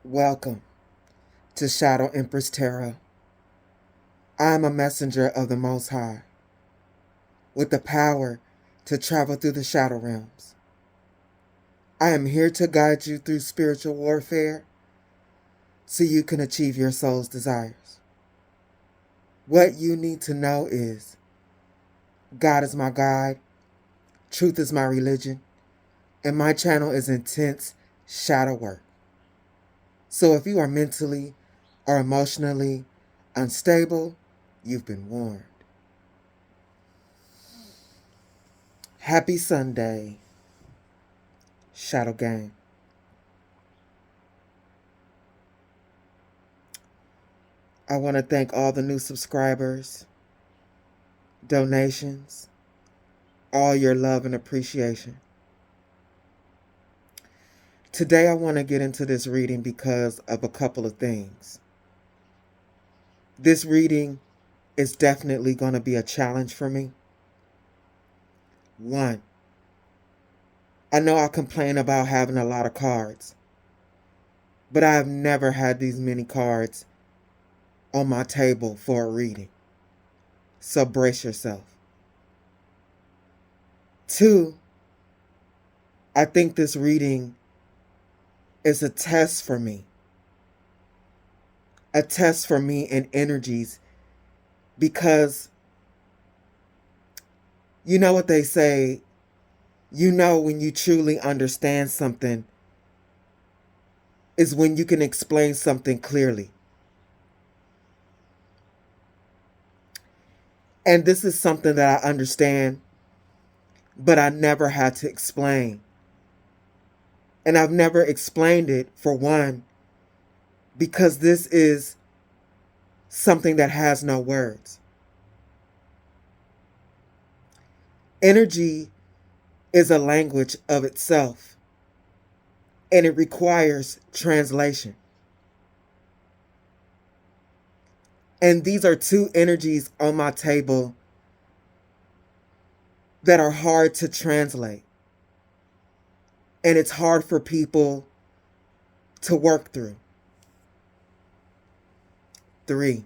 Welcome to Shadow Empress Tarot. I am a messenger of the Most High, with the power to travel through the shadow realms. I am here to guide you through spiritual warfare so you can achieve your soul's desires. What you need to know is God is my guide, truth is my religion, and my channel is intense shadow work. So if you are mentally or emotionally unstable, you've been warned. Happy Sunday, Shadow Gang. I want to thank all the new subscribers, donations, all your love and appreciation. Today I want to get into this reading because of a couple of things. This reading is definitely going to be a challenge for me. One, I know I complain about having a lot of cards, but I have never had these many cards on my table for a reading. So brace yourself. Two, I think this reading is a test for me. A test for me in energies, because you know what they say, you know when you truly understand something is when you can explain something clearly. And this is something that I understand, but I never had to explain. And I've never explained it, for one, because this is something that has no words. Energy is a language of itself, and it requires translation. And these are two energies on my table that are hard to translate. And it's hard for people to work through. 3,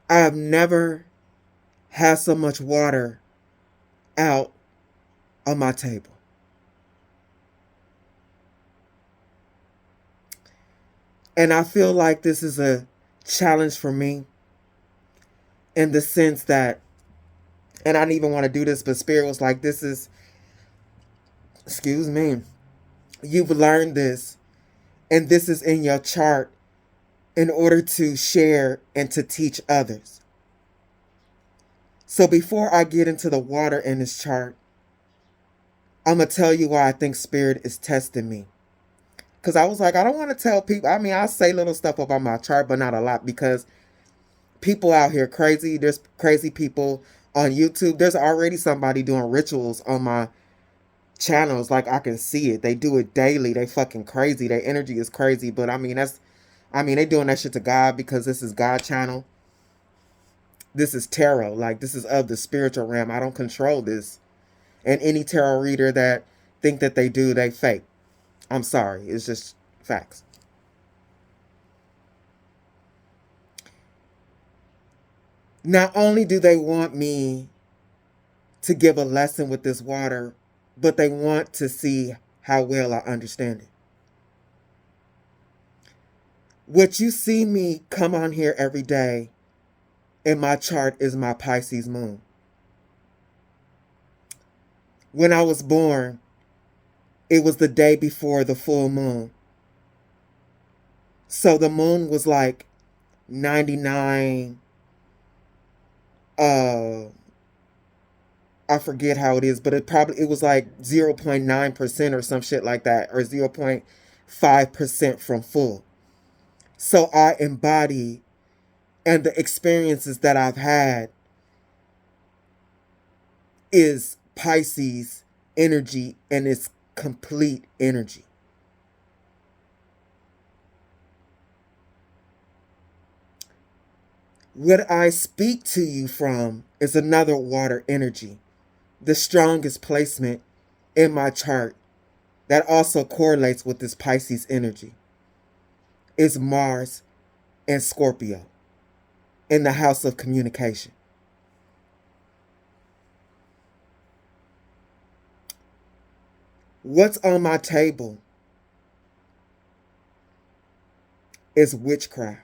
I have never had so much water out on my table. And I feel like this is a challenge for me in the sense that, and I didn't even want to do this, but Spirit was like, this is, excuse me, you've learned this, and this is in your chart in order to share and to teach others. So before I get into the water in this chart, I'm going to tell you why I think Spirit is testing me. Because I was like, I don't want to tell people. I mean, I say little stuff about my chart, but not a lot, because people out here crazy. There's crazy people on YouTube. There's already somebody doing rituals on my channels. Like, I can see it. They do it daily. They fucking crazy. Their energy is crazy. But I mean, they doing that shit to God, because this is God channel. This is tarot. Like, this is of the spiritual realm. I don't control this. And any tarot reader that think that they do, they fake. I'm sorry. It's just facts. Not only do they want me to give a lesson with this water, but they want to see how well I understand it. What you see me come on here every day in my chart is my Pisces moon. When I was born, it was the day before the full moon. So the moon was like 99, I forget how it is, but it was like 0.9% or some shit like that, or 0.5% from full. So I embody, and the experiences that I've had is Pisces energy, and it's complete energy. What I speak to you from is another water energy. The strongest placement in my chart that also correlates with this Pisces energy is Mars and Scorpio in the house of communication. What's on my table is witchcraft.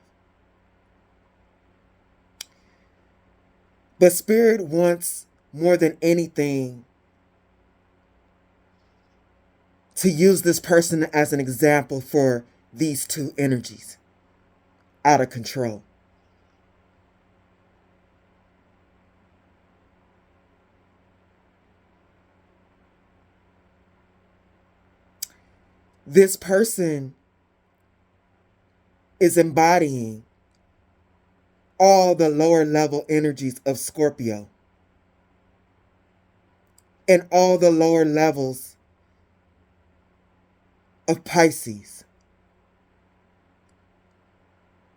But Spirit wants more than anything to use this person as an example for these two energies out of control. This person is embodying all the lower level energies of Scorpio and all the lower levels of Pisces.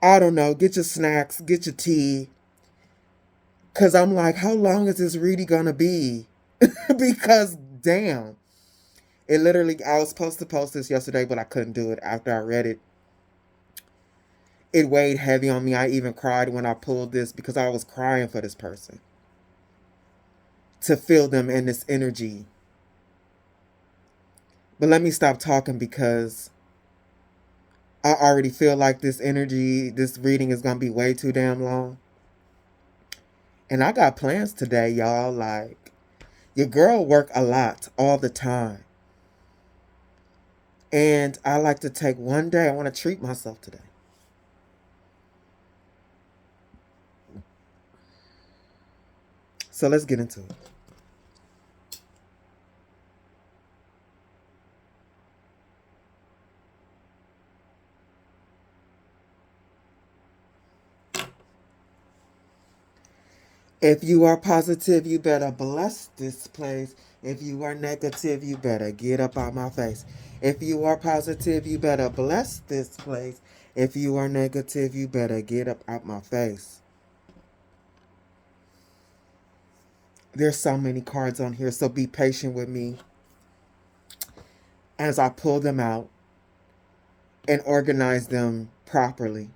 I don't know, get your snacks, get your tea. Because I'm like, how long is this really going to be? Because, damn. It literally, I was supposed to post this yesterday, but I couldn't do it after I read it. It weighed heavy on me. I even cried when I pulled this because I was crying for this person. To feel them in this energy. But let me stop talking because I already feel like this energy, this reading is going to be way too damn long. And I got plans today, y'all. Like, your girl work a lot all the time. And I like to take one day. I want to treat myself today. So let's get into it. If you are positive, you better bless this place. If you are negative, you better get up out my face. If you are positive, you better bless this place. If you are negative, you better get up out my face. There's so many cards on here, so be patient with me as I pull them out and organize them properly.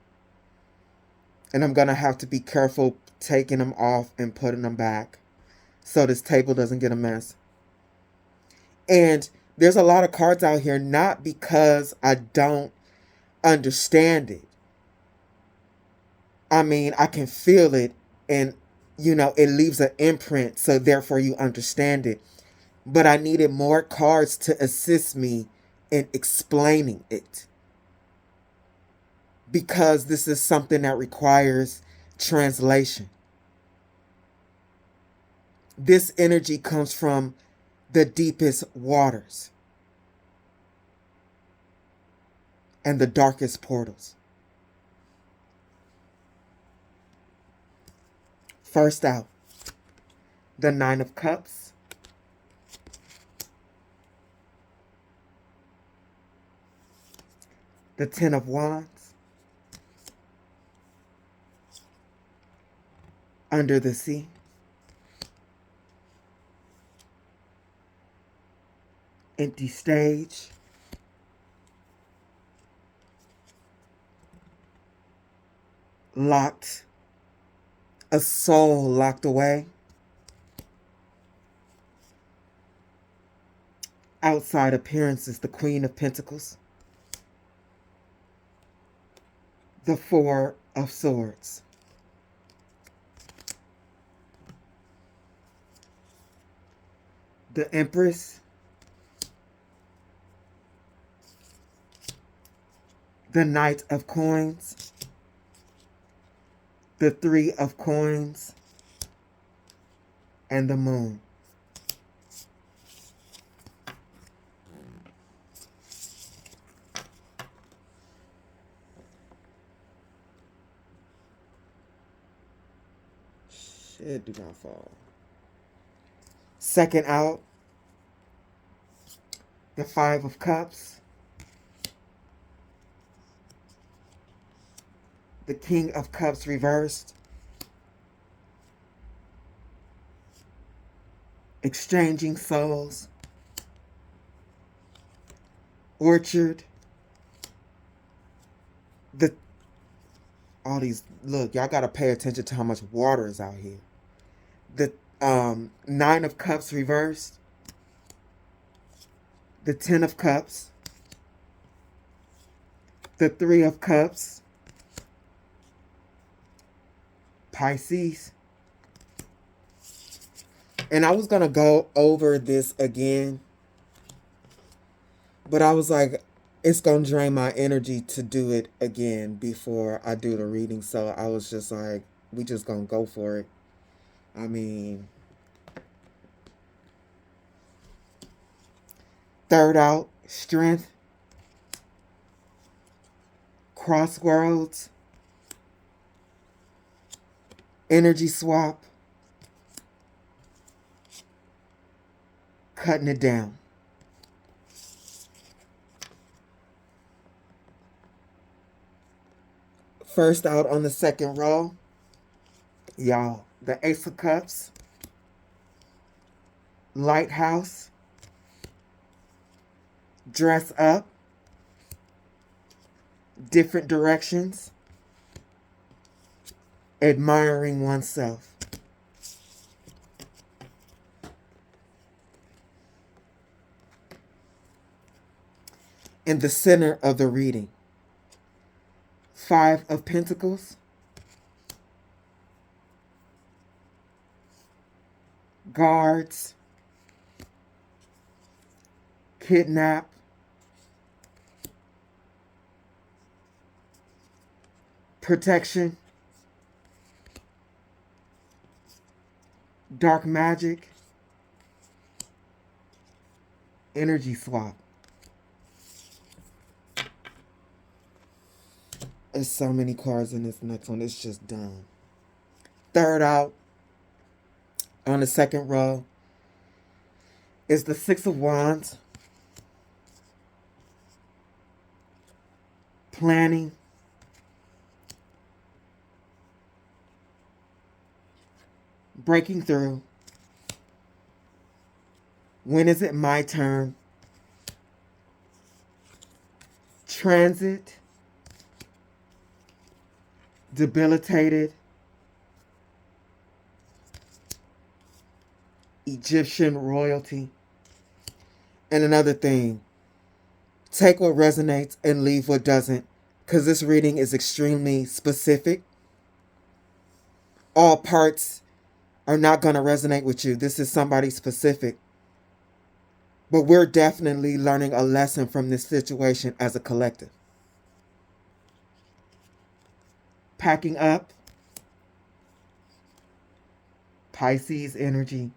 And I'm going to have to be careful taking them off and putting them back so this table doesn't get a mess. And there's a lot of cards out here, not because I don't understand it. I mean, I can feel it and, you know, it leaves an imprint, so therefore you understand it. But I needed more cards to assist me in explaining it. Because this is something that requires translation. This energy comes from the deepest waters and the darkest portals. First out, the Nine of Cups, the Ten of Wands, Under the Sea, Empty Stage, Locked, a soul locked away, Outside Appearances, the Queen of Pentacles, the Four of Swords, the Empress, the Knight of Coins, the Three of Coins, and the Moon. Shit, do not fall. Second out, the Five of Cups, the King of Cups reversed, Exchanging Souls, orchard. All these, look, y'all got to pay attention to how much water is out here. The Nine of Cups reversed. The Ten of Cups. The Three of Cups. Pisces. And I was going to go over this again, but I was like, it's going to drain my energy to do it again before I do the reading. So I was just like, we just going to go for it. I mean, third out, strength, crossroads, energy swap, cutting it down. First out on the second row, y'all, the Ace of Cups, lighthouse, dress up, different directions, admiring oneself. In the center of the reading, Five of Pentacles, guards, kidnap, protection, dark magic, energy swap. There's so many cards in this next one. It's just dumb. Third out on the second row is the Six of Wands. Planning. Breaking through. When is it my turn? Transit. Debilitated. Egyptian royalty. And another thing, take what resonates and leave what doesn't, because this reading is extremely specific. All parts are not going to resonate with you. This is somebody specific. But we're definitely learning a lesson from this situation as a collective. Packing up. Pisces energy.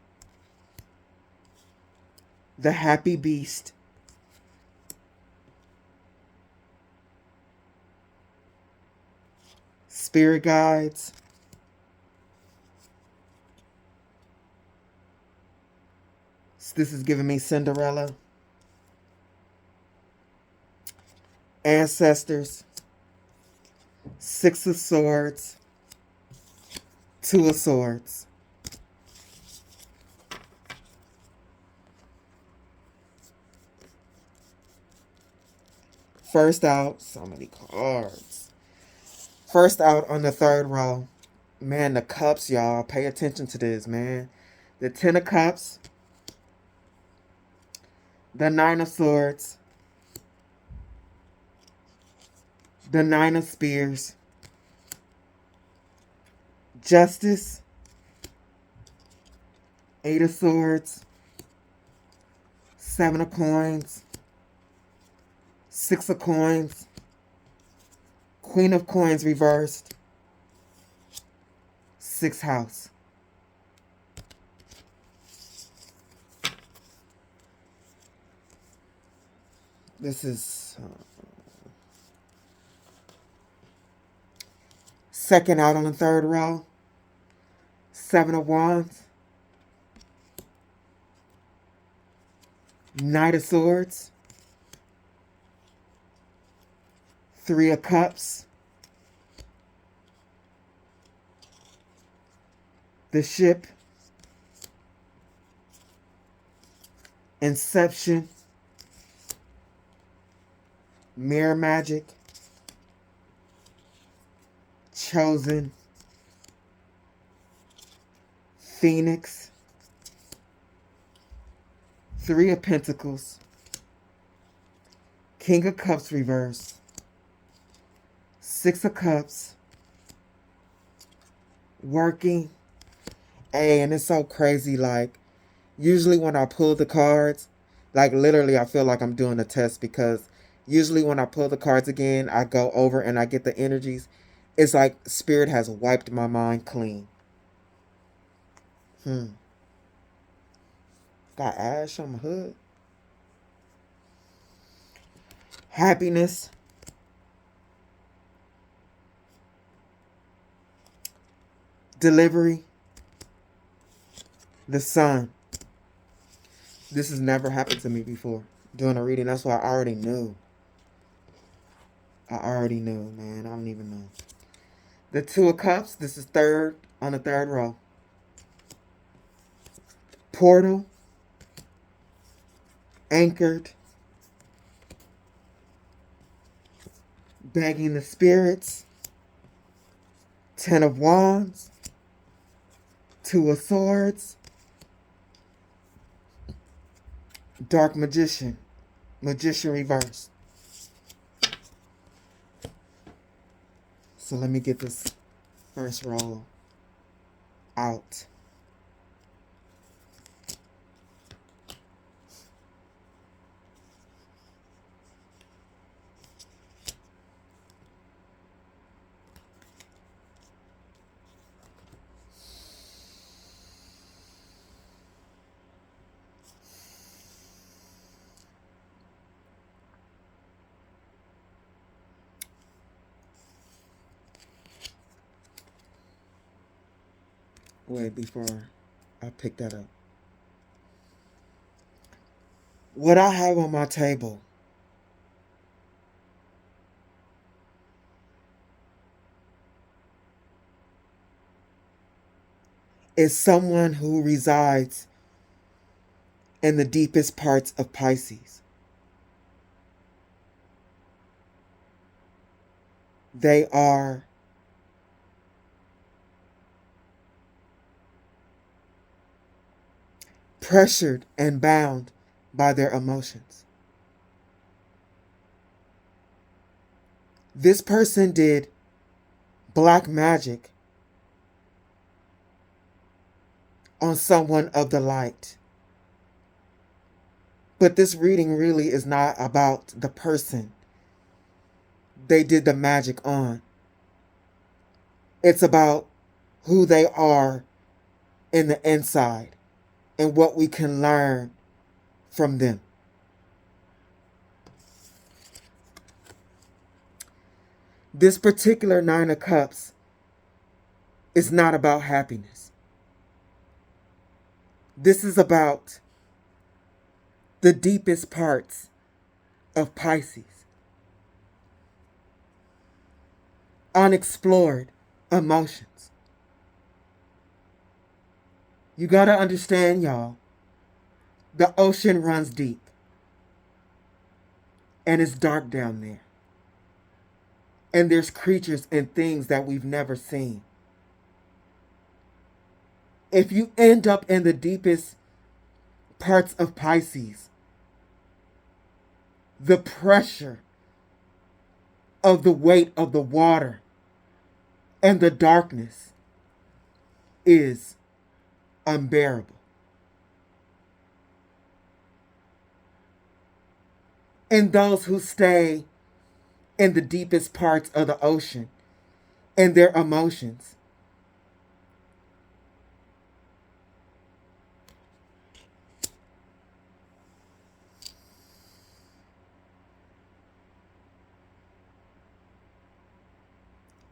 The happy beast. Spirit guides. This is giving me Cinderella. Ancestors. Six of Swords. Two of Swords. First out, so many cards. First out on the third row. Man, the cups, y'all. Pay attention to this, man. The Ten of Cups. The Nine of Swords. The Nine of Spears. Justice. Eight of Swords. Seven of Coins. Six of Coins. Queen of Coins reversed. Sixth house. This is second out on the third row. Seven of Wands. Knight of Swords. Three of Cups. The Ship. Inception. Mirror magic, chosen, Phoenix, Three of Pentacles, King of Cups reverse, Six of Cups, working. Hey, and it's so crazy, like, usually when I pull the cards, like literally I feel like I'm doing a test, because usually when I pull the cards again, I go over and I get the energies. It's like Spirit has wiped my mind clean. Got ash on my hood. Happiness. Delivery. The Sun. This has never happened to me before. Doing a reading, that's why I already knew. Man. I don't even know. The Two of Cups. This is third on the third row. Portal. Anchored. Begging the Spirits. Ten of Wands. Two of Swords. Dark Magician. Magician reverse. So let me get this first roll out. Wait, before I pick that up. What I have on my table is someone who resides in the deepest parts of Pisces. They are pressured and bound by their emotions. This person did black magic on someone of the light. But this reading really is not about the person they did the magic on. It's about who they are in the inside and what we can learn from them. This particular Nine of Cups is not about happiness. This is about the deepest parts of Pisces. Unexplored emotions. You gotta understand, y'all, the ocean runs deep. And it's dark down there. And there's creatures and things that we've never seen. If you end up in the deepest parts of Pisces, the pressure of the weight of the water and the darkness is unbearable. And those who stay in the deepest parts of the ocean and their emotions,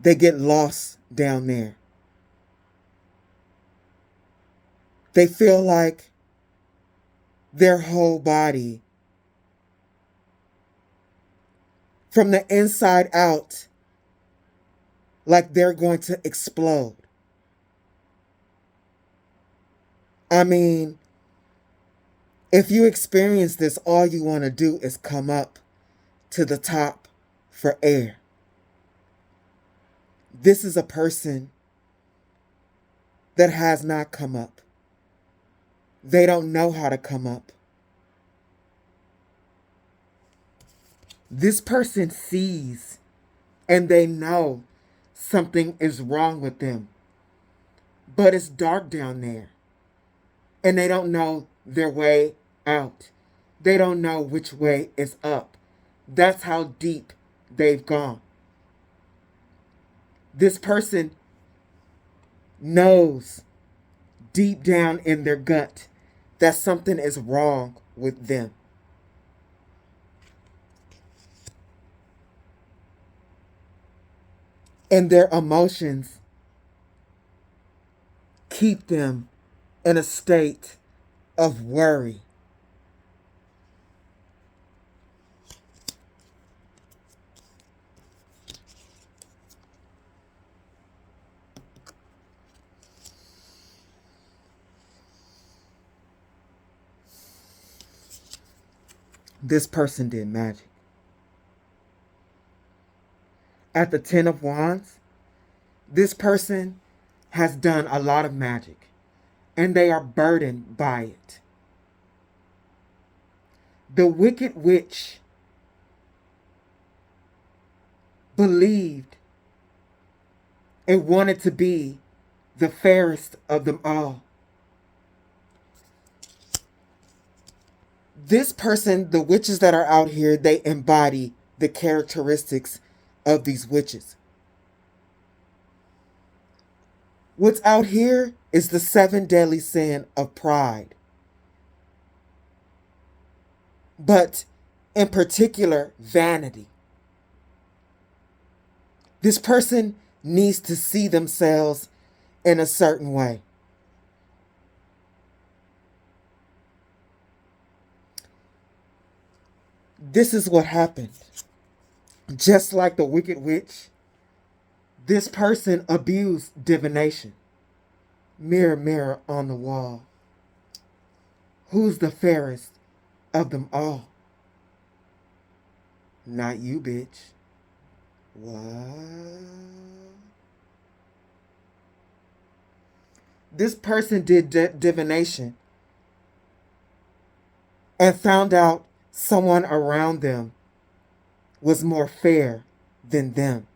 they get lost down there. They feel like their whole body, from the inside out, like they're going to explode. I mean, if you experience this, all you want to do is come up to the top for air. This is a person that has not come up. They don't know how to come up. This person sees and they know something is wrong with them, but it's dark down there and they don't know their way out. They don't know which way is up. That's how deep they've gone. This person knows deep down in their gut that something is wrong with them. And their emotions keep them in a state of worry. This person did magic. At the Ten of Wands, this person has done a lot of magic and they are burdened by it. The Wicked Witch believed and wanted to be the fairest of them all. This person, the witches that are out here, they embody the characteristics of these witches. What's out here is the 7 deadly sin of pride. But in particular, vanity. This person needs to see themselves in a certain way. This is what happened. Just like the Wicked Witch, this person abused divination. Mirror, mirror on the wall, who's the fairest of them all? Not you, bitch. What? This person did divination and found out someone around them was more fair than them.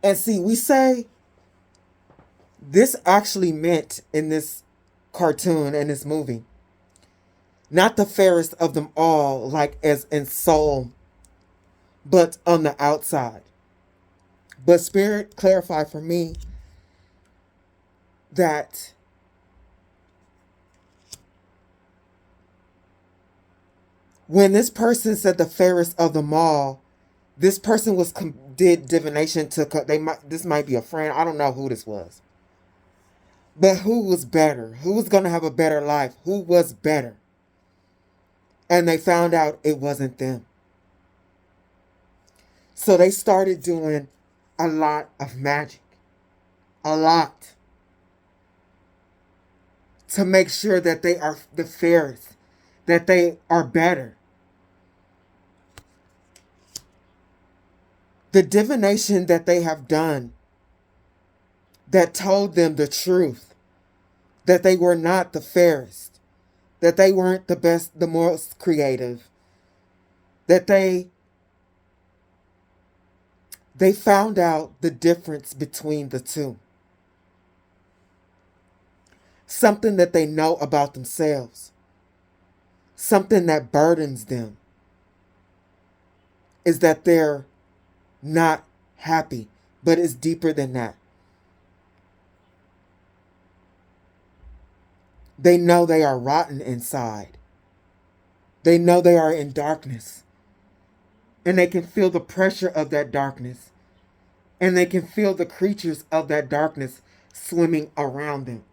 And see, we say this actually meant in this cartoon and this movie, not the fairest of them all, like as in soul, but on the outside. But Spirit clarified for me that when this person said the fairest of them all, this person did divination to this might be a friend. I don't know who this was. But who was better? Who was going to have a better life? Who was better? And they found out it wasn't them. So they started doing a lot of magic. A lot. To make sure that they are the fairest. That they are better. The divination that they have done that told them the truth, that they were not the fairest, that they weren't the best, the most creative, that they found out the difference between the two. Something that they know about themselves, something that burdens them, is that they're not happy, but it's deeper than that. They know they are rotten inside. They know they are in darkness. And they can feel the pressure of that darkness. And they can feel the creatures of that darkness swimming around them.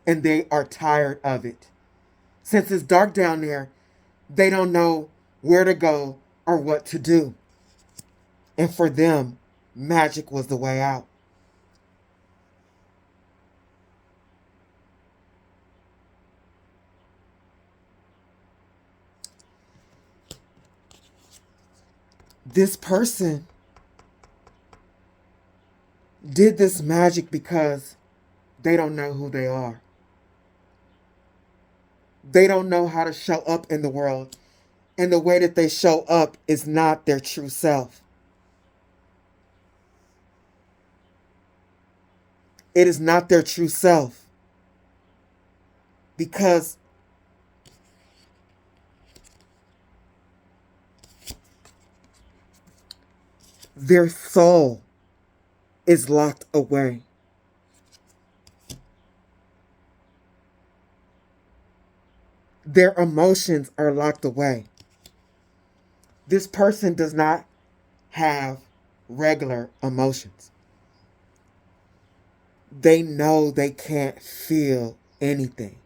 And they are tired of it. Since it's dark down there, they don't know where to go or what to do. And for them, magic was the way out. This person did this magic because they don't know who they are. They don't know how to show up in the world. And the way that they show up is not their true self. It is not their true self. Because their soul is locked away. Their emotions are locked away. This person does not have regular emotions. They know they can't feel anything.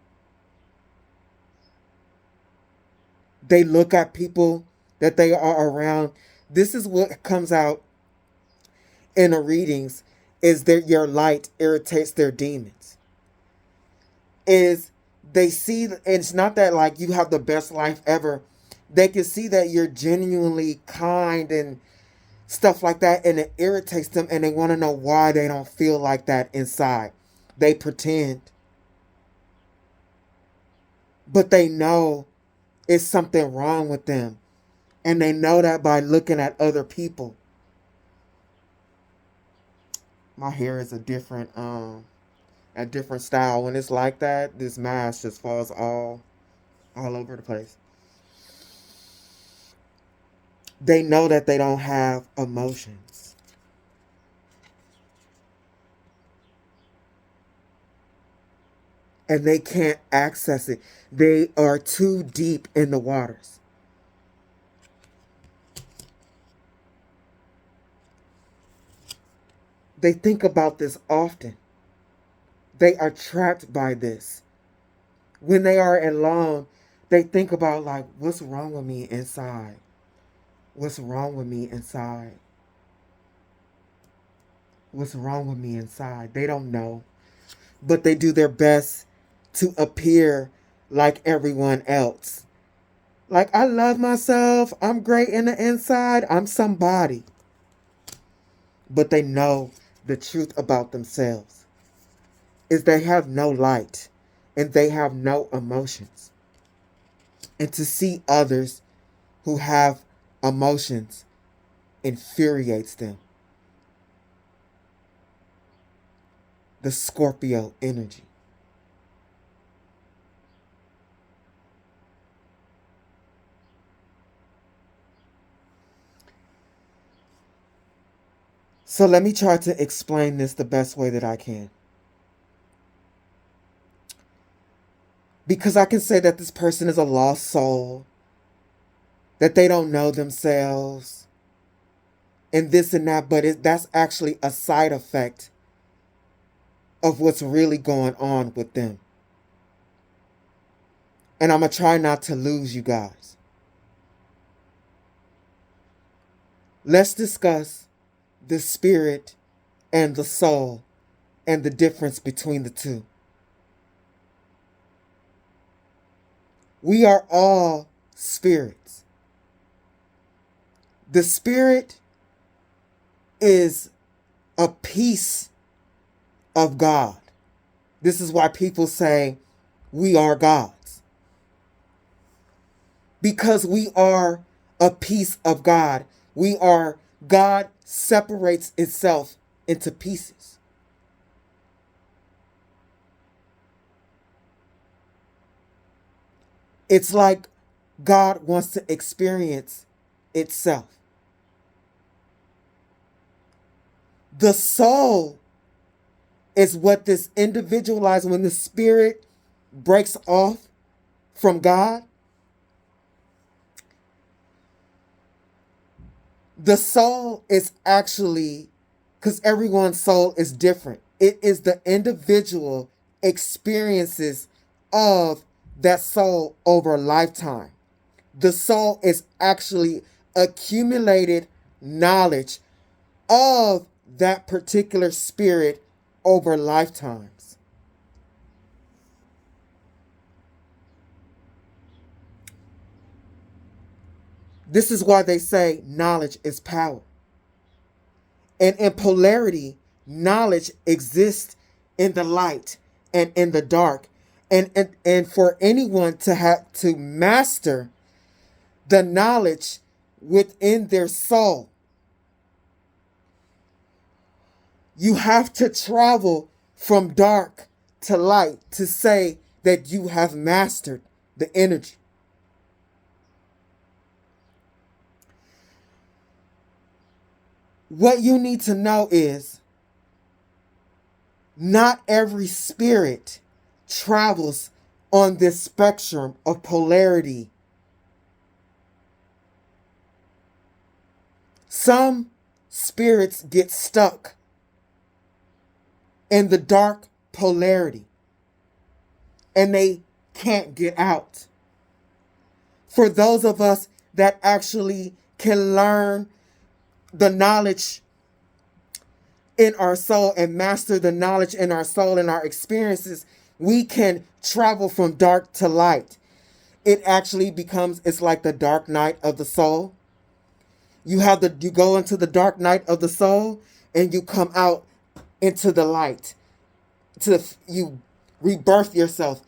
They look at people that they are around. This is what comes out in the readings, is that your light irritates their demons. Is they see, and it's not that like you have the best life ever. They can see that you're genuinely kind and stuff like that, and it irritates them, and they want to know why they don't feel like that inside. They pretend. But they know it's something wrong with them. And they know that by looking at other people. My hair is a different style. When it's like that, this mask just falls all over the place. They know that they don't have emotions. And they can't access it. They are too deep in the waters. They think about this often. They are trapped by this. When they are alone, they think about like, what's wrong with me inside? What's wrong with me inside? What's wrong with me inside? They don't know. But they do their best to appear like everyone else. Like, I love myself. I'm great in the inside. I'm somebody. But they know the truth about themselves is they have no light and they have no emotions. And to see others who have emotions infuriates them. The Scorpio energy. So let me try to explain this the best way that I can. Because I can say that this person is a lost soul, that they don't know themselves, and this and that, but that's actually a side effect of what's really going on with them. And I'm going to try not to lose you guys. Let's discuss the spirit and the soul and the difference between the two. We are all spirits. The spirit is a piece of God. This is why people say we are gods. Because we are a piece of God. God separates itself into pieces. It's like God wants to experience itself. The soul is what this individualized, when the spirit breaks off from God, the soul is actually, because everyone's soul is different, it is the individual experiences of that soul over a lifetime. The soul is actually accumulated knowledge of that particular spirit over lifetimes. This is why they say knowledge is power. And in polarity, knowledge exists in the light and in the dark. And for anyone to have to master the knowledge within their soul, you have to travel from dark to light to say that you have mastered the energy. What you need to know is not every spirit travels on this spectrum of polarity. Some spirits get stuck in the dark polarity and they can't get out. For those of us that actually can learn the knowledge in our soul and master the knowledge in our soul and our experiences, we can travel from dark to light. It actually becomes, it's like the dark night of the soul. You go into the dark night of the soul and you come out into the light. You rebirth yourself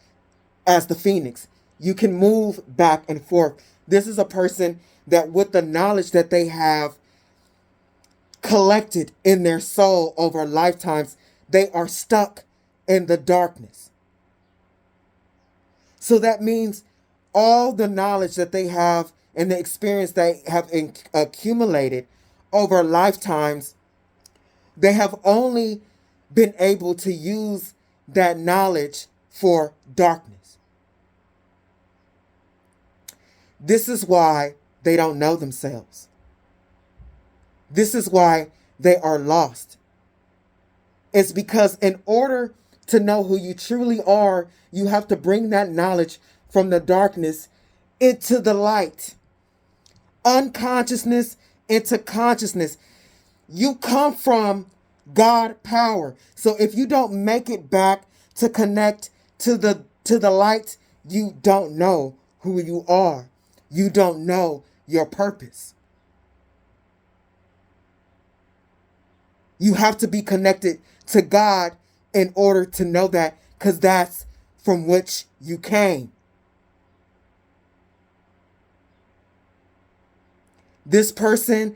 as the phoenix. You can move back and forth. This is a person that with the knowledge that they have collected in their soul over lifetimes, they are stuck in the darkness. So that means all the knowledge that they have and the experience they have accumulated over lifetimes, they have only been able to use that knowledge for darkness. This is why they don't know themselves. This is why they are lost. It's because in order to know who you truly are, you have to bring that knowledge from the darkness into the light. Unconsciousness into consciousness. You come from God power. So if you don't make it back to connect to the light, you don't know who you are. You don't know your purpose. You have to be connected to God in order to know that, because that's from which you came. This person,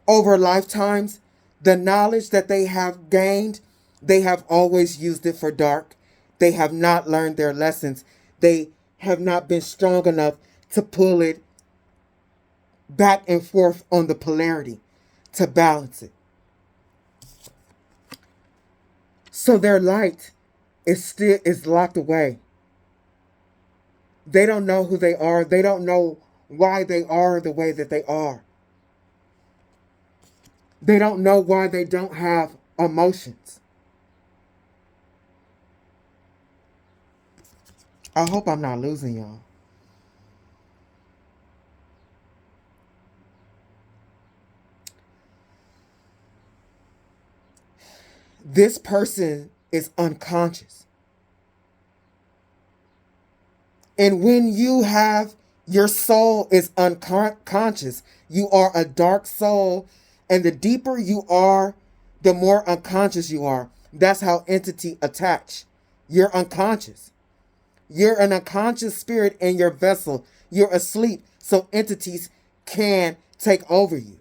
over lifetimes, the knowledge that they have gained, they have always used it for dark. They have not learned their lessons. They have not been strong enough to pull it back and forth on the polarity to balance it. So their light is locked away. They don't know who they are. They don't know why they are the way that they are. They don't know why they don't have emotions. I hope I'm not losing y'all. This person is unconscious. And when you have your soul is unconscious, you are a dark soul. And the deeper you are, the more unconscious you are. That's how entity attach. You're unconscious. You're an unconscious spirit in your vessel. You're asleep, so entities can take over you.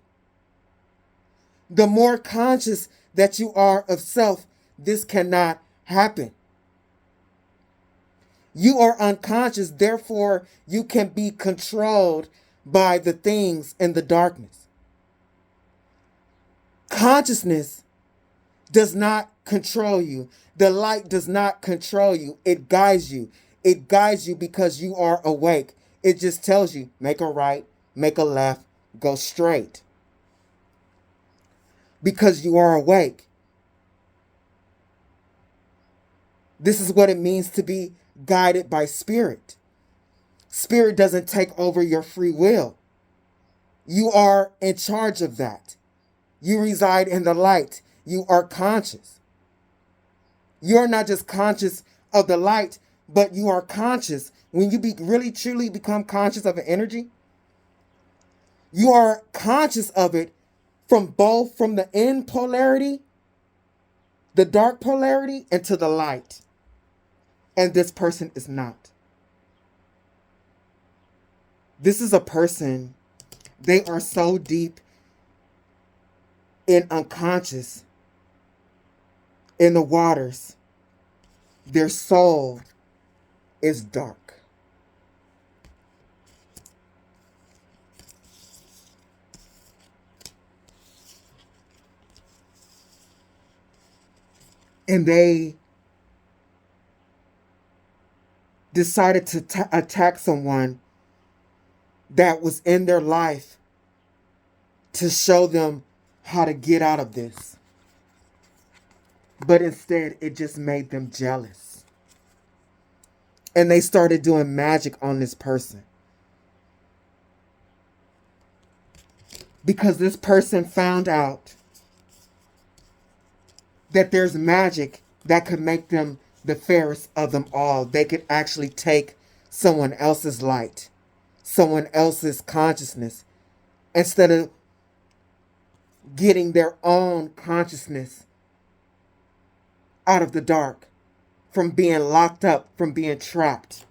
The more conscious that you are of self, this cannot happen. You are unconscious, therefore you can be controlled by the things in the darkness. Consciousness does not control you. The light does not control you. It guides you. It guides you because you are awake. It just tells you, make a right, make a left, go straight. Because you are awake. This is what it means to be guided by spirit. Spirit doesn't take over your free will. You are in charge of that. You reside in the light. You are conscious. You're not just conscious of the light, but you are conscious. When you really truly become conscious of an energy, You are conscious of it from the in polarity, the dark polarity, and to the light. And this person is not. This is a person, they are so deep in unconscious, in the waters. Their soul is dark. And they decided to attack someone that was in their life to show them how to get out of this. But instead, it just made them jealous. And they started doing magic on this person. Because this person found out that there's magic that could make them the fairest of them all. They could actually take someone else's light, someone else's consciousness, instead of getting their own consciousness out of the dark, from being locked up, from being trapped.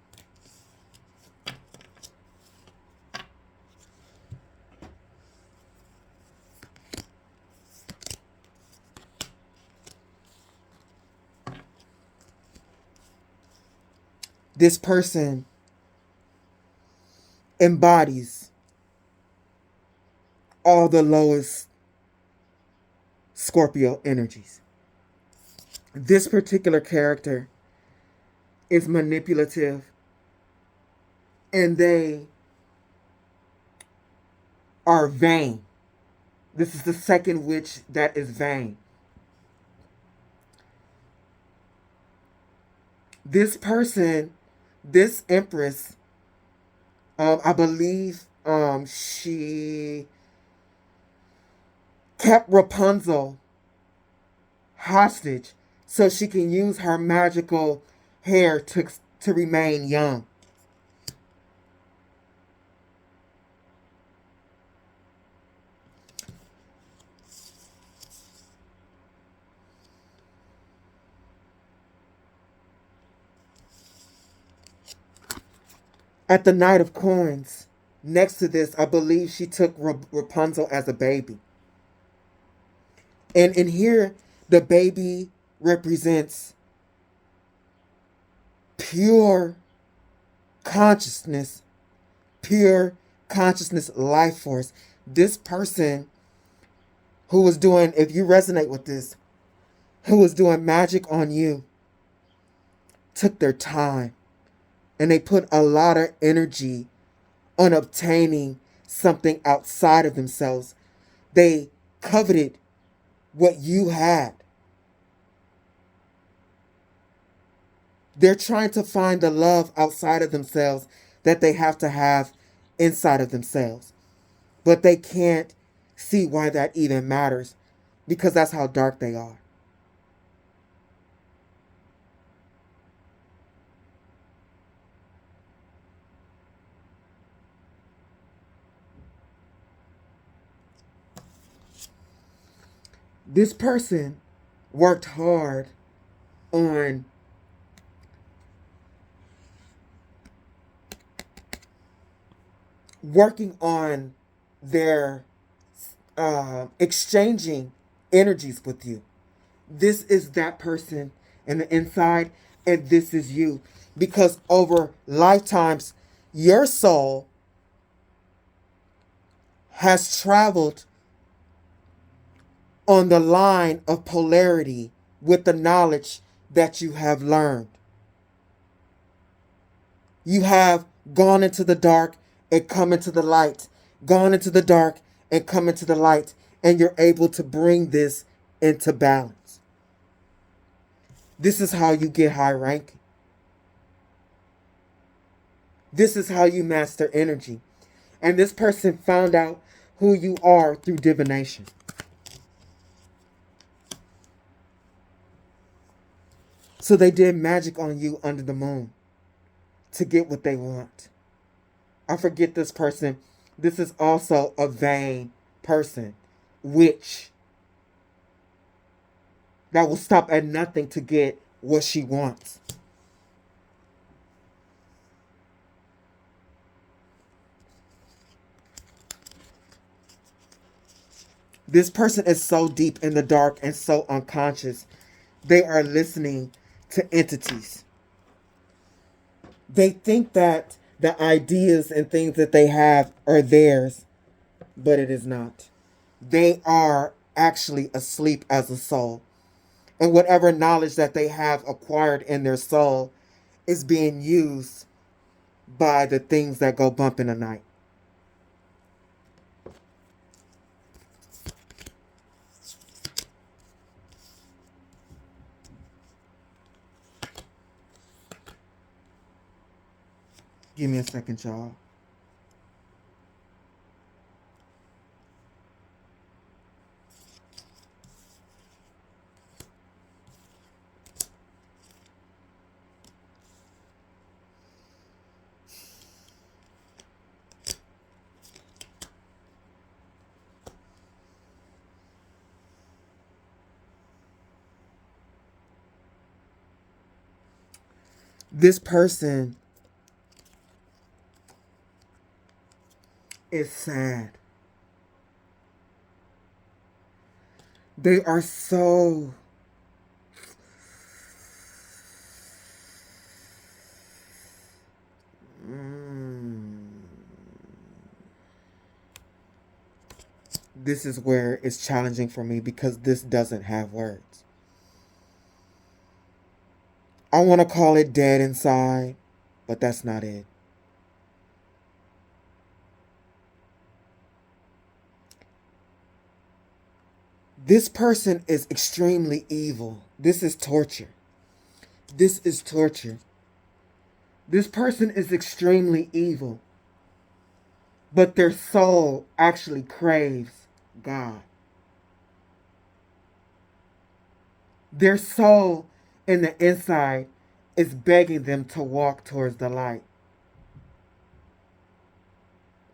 This person embodies all the lowest Scorpio energies. This particular character is manipulative, and they are vain. This is the second witch that is vain. This person, this Empress, I believe she kept Rapunzel hostage so she can use her magical hair to remain young. At the Knight of Coins, next to this, I believe she took Rapunzel as a baby. And in here, the baby represents pure consciousness life force. This person who was doing, if you resonate with this, who was doing magic on you, took their time, and they put a lot of energy on obtaining something outside of themselves. They coveted what you had. They're trying to find the love outside of themselves that they have to have inside of themselves. But they can't see why that even matters, because that's how dark they are. This person worked hard on working on their exchanging energies with you. This is that person in the inside, and this is you. Because over lifetimes, your soul has traveled on the line of polarity with the knowledge that you have learned. You have gone into the dark and come into the light, gone into the dark and come into the light, and you're able to bring this into balance. This is how you get high ranking. This is how you master energy. And this person found out who you are through divination. So they did magic on you under the moon to get what they want. I forget this person, This is also a vain person, which that will stop at nothing to get what she wants. This person is so deep in the dark and so unconscious. They are listening to entities. They think that the ideas and things that they have are theirs, but it is not. They are actually asleep as a soul. And whatever knowledge that they have acquired in their soul is being used by the things that go bump in the night. Give me a second, y'all. This person is sad. They are so This is where it's challenging for me because this doesn't have words. I want to call it dead inside, but that's not it. This person is extremely evil. This is torture. This is torture. This person is extremely evil, but their soul actually craves God. Their soul in the inside is begging them to walk towards the light,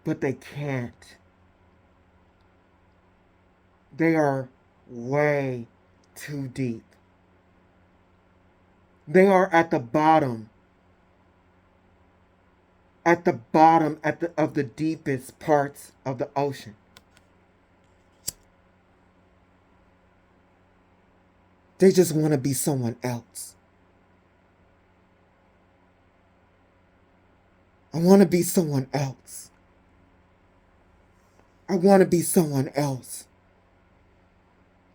but they can't. They are way too deep. They are at the bottom. At the bottom of the deepest parts of the ocean. They just want to be someone else. I want to be someone else. I want to be someone else.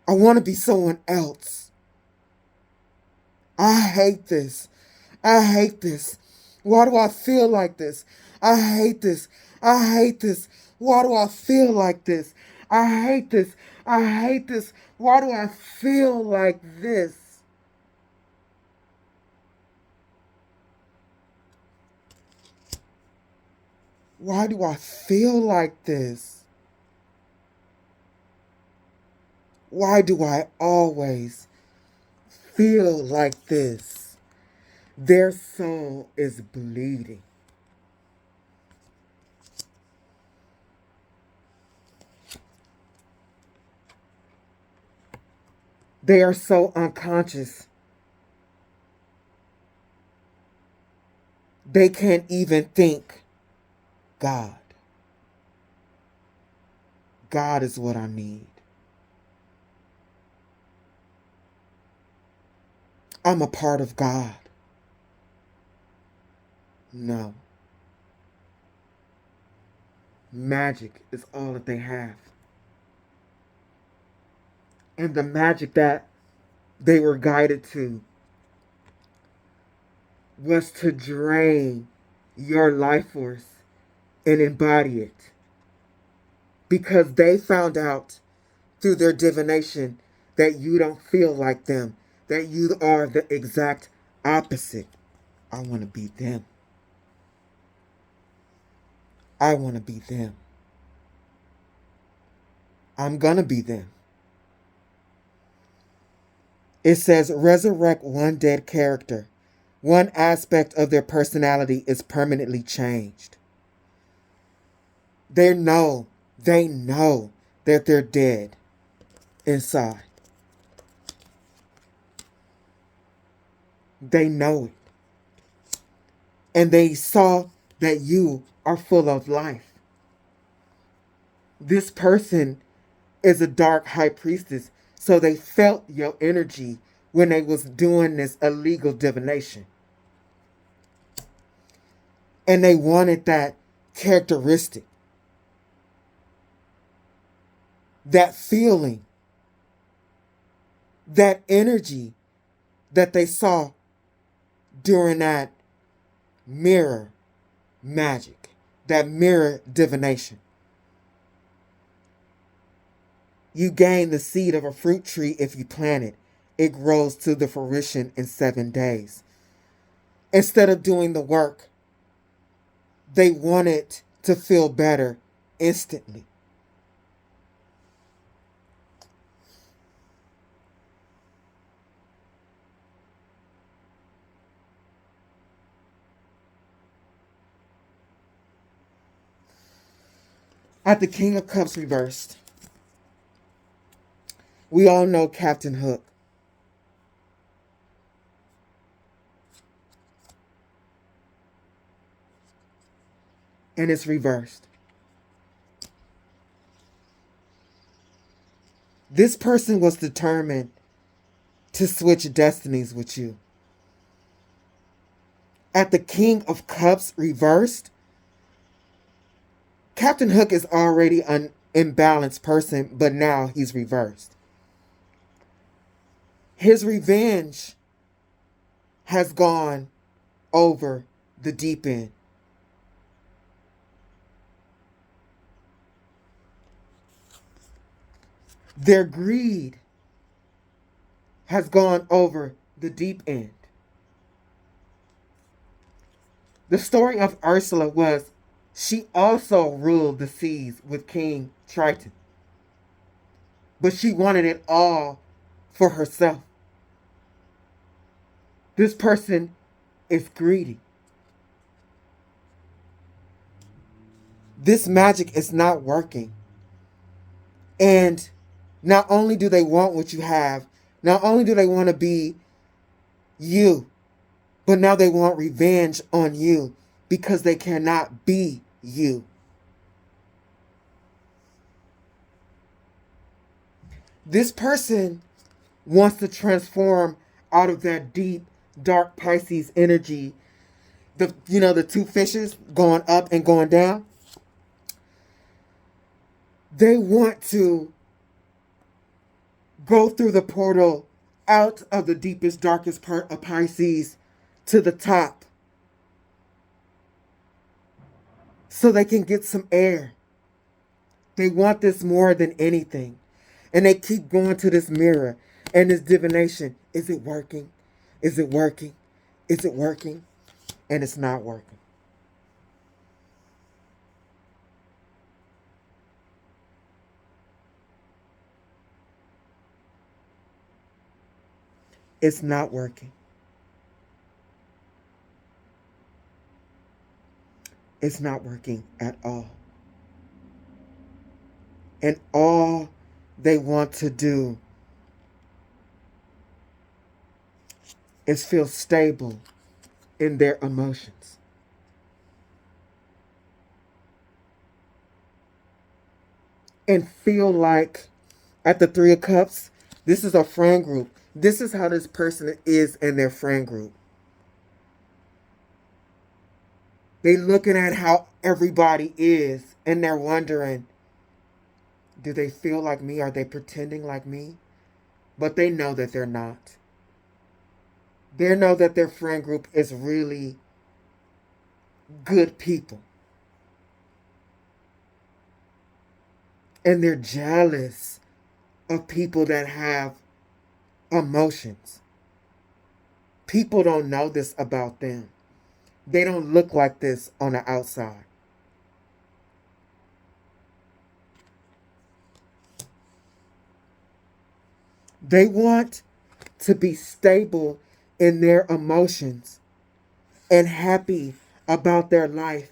I want to be someone else. I hate this. I hate this. Why do I feel like this? I hate this. I hate this. Why do I feel like this? I hate this. I hate this. Why do I feel like this? Why do I feel like this? Why do I always feel like this? Their soul is bleeding. They are so unconscious. They can't even think God. God is what I need. I'm a part of God. No. Magic is all that they have. And the magic that they were guided to was to drain your life force and embody it. Because they found out through their divination that you don't feel like them, that you are the exact opposite. I want to be them. I want to be them. I'm going to be them. It says resurrect one dead character. One aspect of their personality is permanently changed. They know that they're dead inside. They know it. And they saw that you are full of life. This person is a dark high priestess, so they felt your energy when they was doing this illegal divination. And they wanted that characteristic, that feeling, that energy that they saw during that mirror magic, that mirror divination. You gain the seed of a fruit tree if you plant it. It grows to the fruition in 7 days. Instead of doing the work, they wanted to feel better instantly. At the King of Cups reversed, we all know Captain Hook. And it's reversed. This person was determined to switch destinies with you. At the King of Cups reversed, Captain Hook is already an imbalanced person, but now he's reversed. His revenge has gone over the deep end. Their greed has gone over the deep end. The story of Ursula was she also ruled the seas with King Triton. But she wanted it all for herself. This person is greedy. This magic is not working. And not only do they want what you have, not only do they want to be you, but now they want revenge on you because they cannot be you. This person wants to transform out of that deep, dark Pisces energy. The two fishes going up and going down. They want to go through the portal out of the deepest, darkest part of Pisces to the top so they can get some air. They want this more than anything. And they keep going to this mirror and this divination. Is it working? Is it working? Is it working? And it's not working. It's not working. It's not working at all. And all they want to do is feel stable in their emotions. And feel like at the Three of Cups, this is a friend group. This is how this person is in their friend group. They looking at how everybody is and they're wondering, do they feel like me? Are they pretending like me? But they know that they're not. They know that their friend group is really good people. And they're jealous of people that have emotions. People don't know this about them. They don't look like this on the outside. They want to be stable in their emotions and happy about their life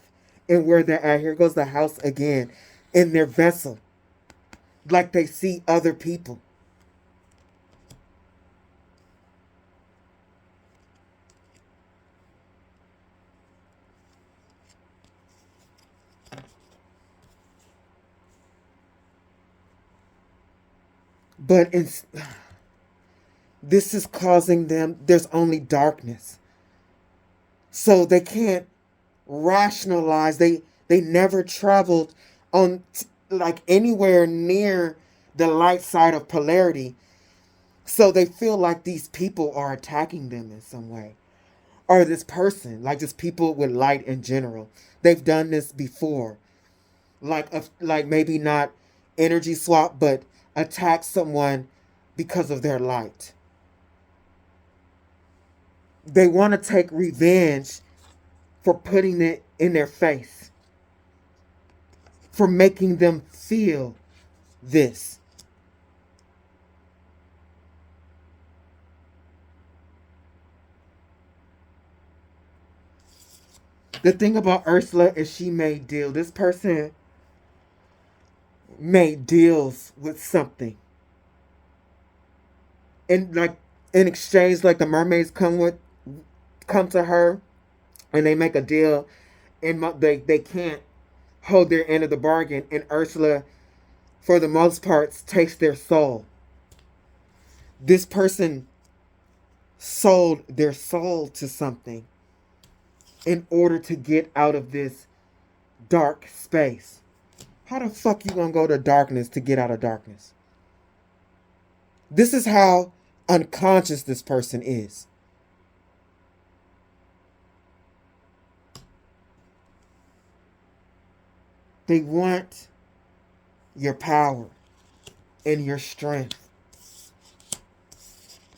and where they're at. Here goes the house again. In their vessel. Like they see other people. But this is causing them, there's only darkness. So they can't rationalize. They never traveled on like anywhere near the light side of polarity. So they feel like these people are attacking them in some way. Or this person, like just people with light in general. They've done this before. Like maybe not energy swap, but attack someone because of their light. They want to take revenge for putting it in their face. For making them feel this. The thing about Ursula is she made deals. This person made deals with something. And like in exchange, like the mermaids come to her and they make a deal, and they can't hold their end of the bargain, and Ursula for the most part takes their soul. This person sold their soul to something in order to get out of this dark space. How the fuck you gonna go to darkness to get out of darkness? This is how unconscious this person is. They want your power and your strength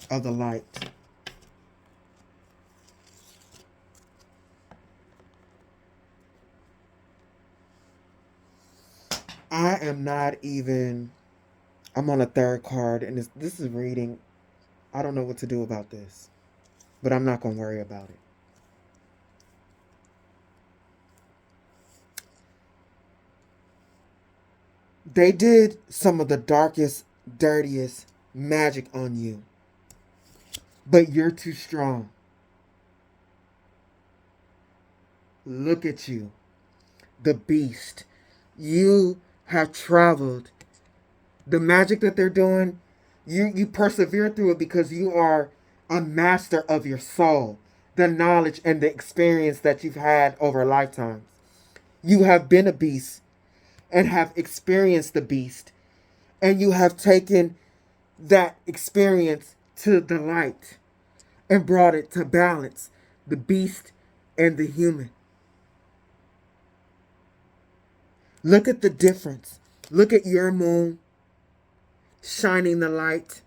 of the light. I am not even... I'm on a third card, and this is reading. I don't know what to do about this, but I'm not going to worry about it. They did some of the darkest, dirtiest magic on you, but you're too strong. Look at you, the beast. You have traveled. The magic that they're doing, you persevere through it because you are a master of your soul, the knowledge and the experience that you've had over lifetimes. You have been a beast and have experienced the beast, and you have taken that experience to the light and brought it to balance, the beast and the human. Look at the difference. Look at your moon shining the light,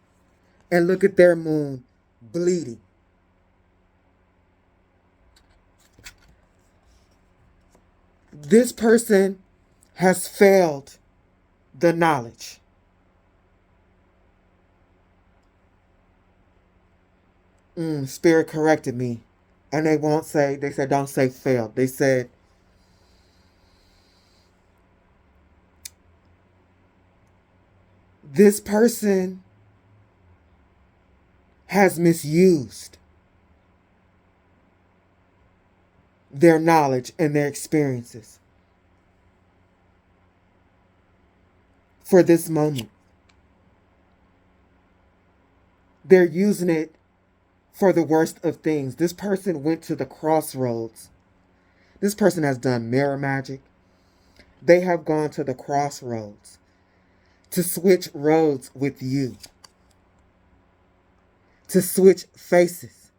and look at their moon bleeding. This person has failed the knowledge. Spirit corrected me. And they said don't say failed. They said this person has misused their knowledge and their experiences for this moment. They're using it for the worst of things. This person went to the crossroads. This person has done mirror magic. They have gone to the crossroads to switch roads with you, to switch faces,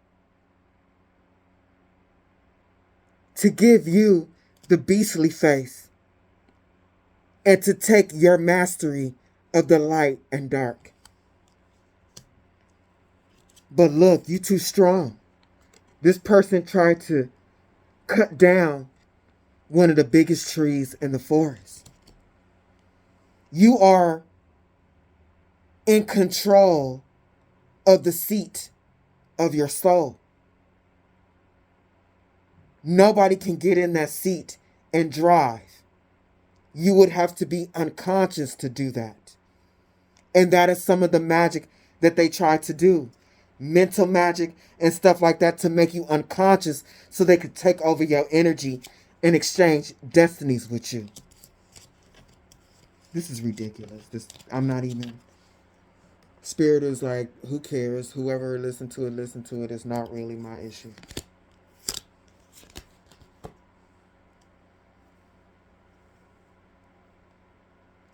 to give you the beastly face, and to take your mastery of the light and dark. But look, you too strong. This person tried to cut down one of the biggest trees in the forest. You are in control of the seat of your soul. Nobody can get in that seat and drive. You would have to be unconscious to do that. And that is some of the magic that they try to do. Mental magic and stuff like that to make you unconscious so they could take over your energy and exchange destinies with you. This is ridiculous. I'm not even... Spirit is like, who cares? Whoever listen to it, listen to it. It's not really my issue.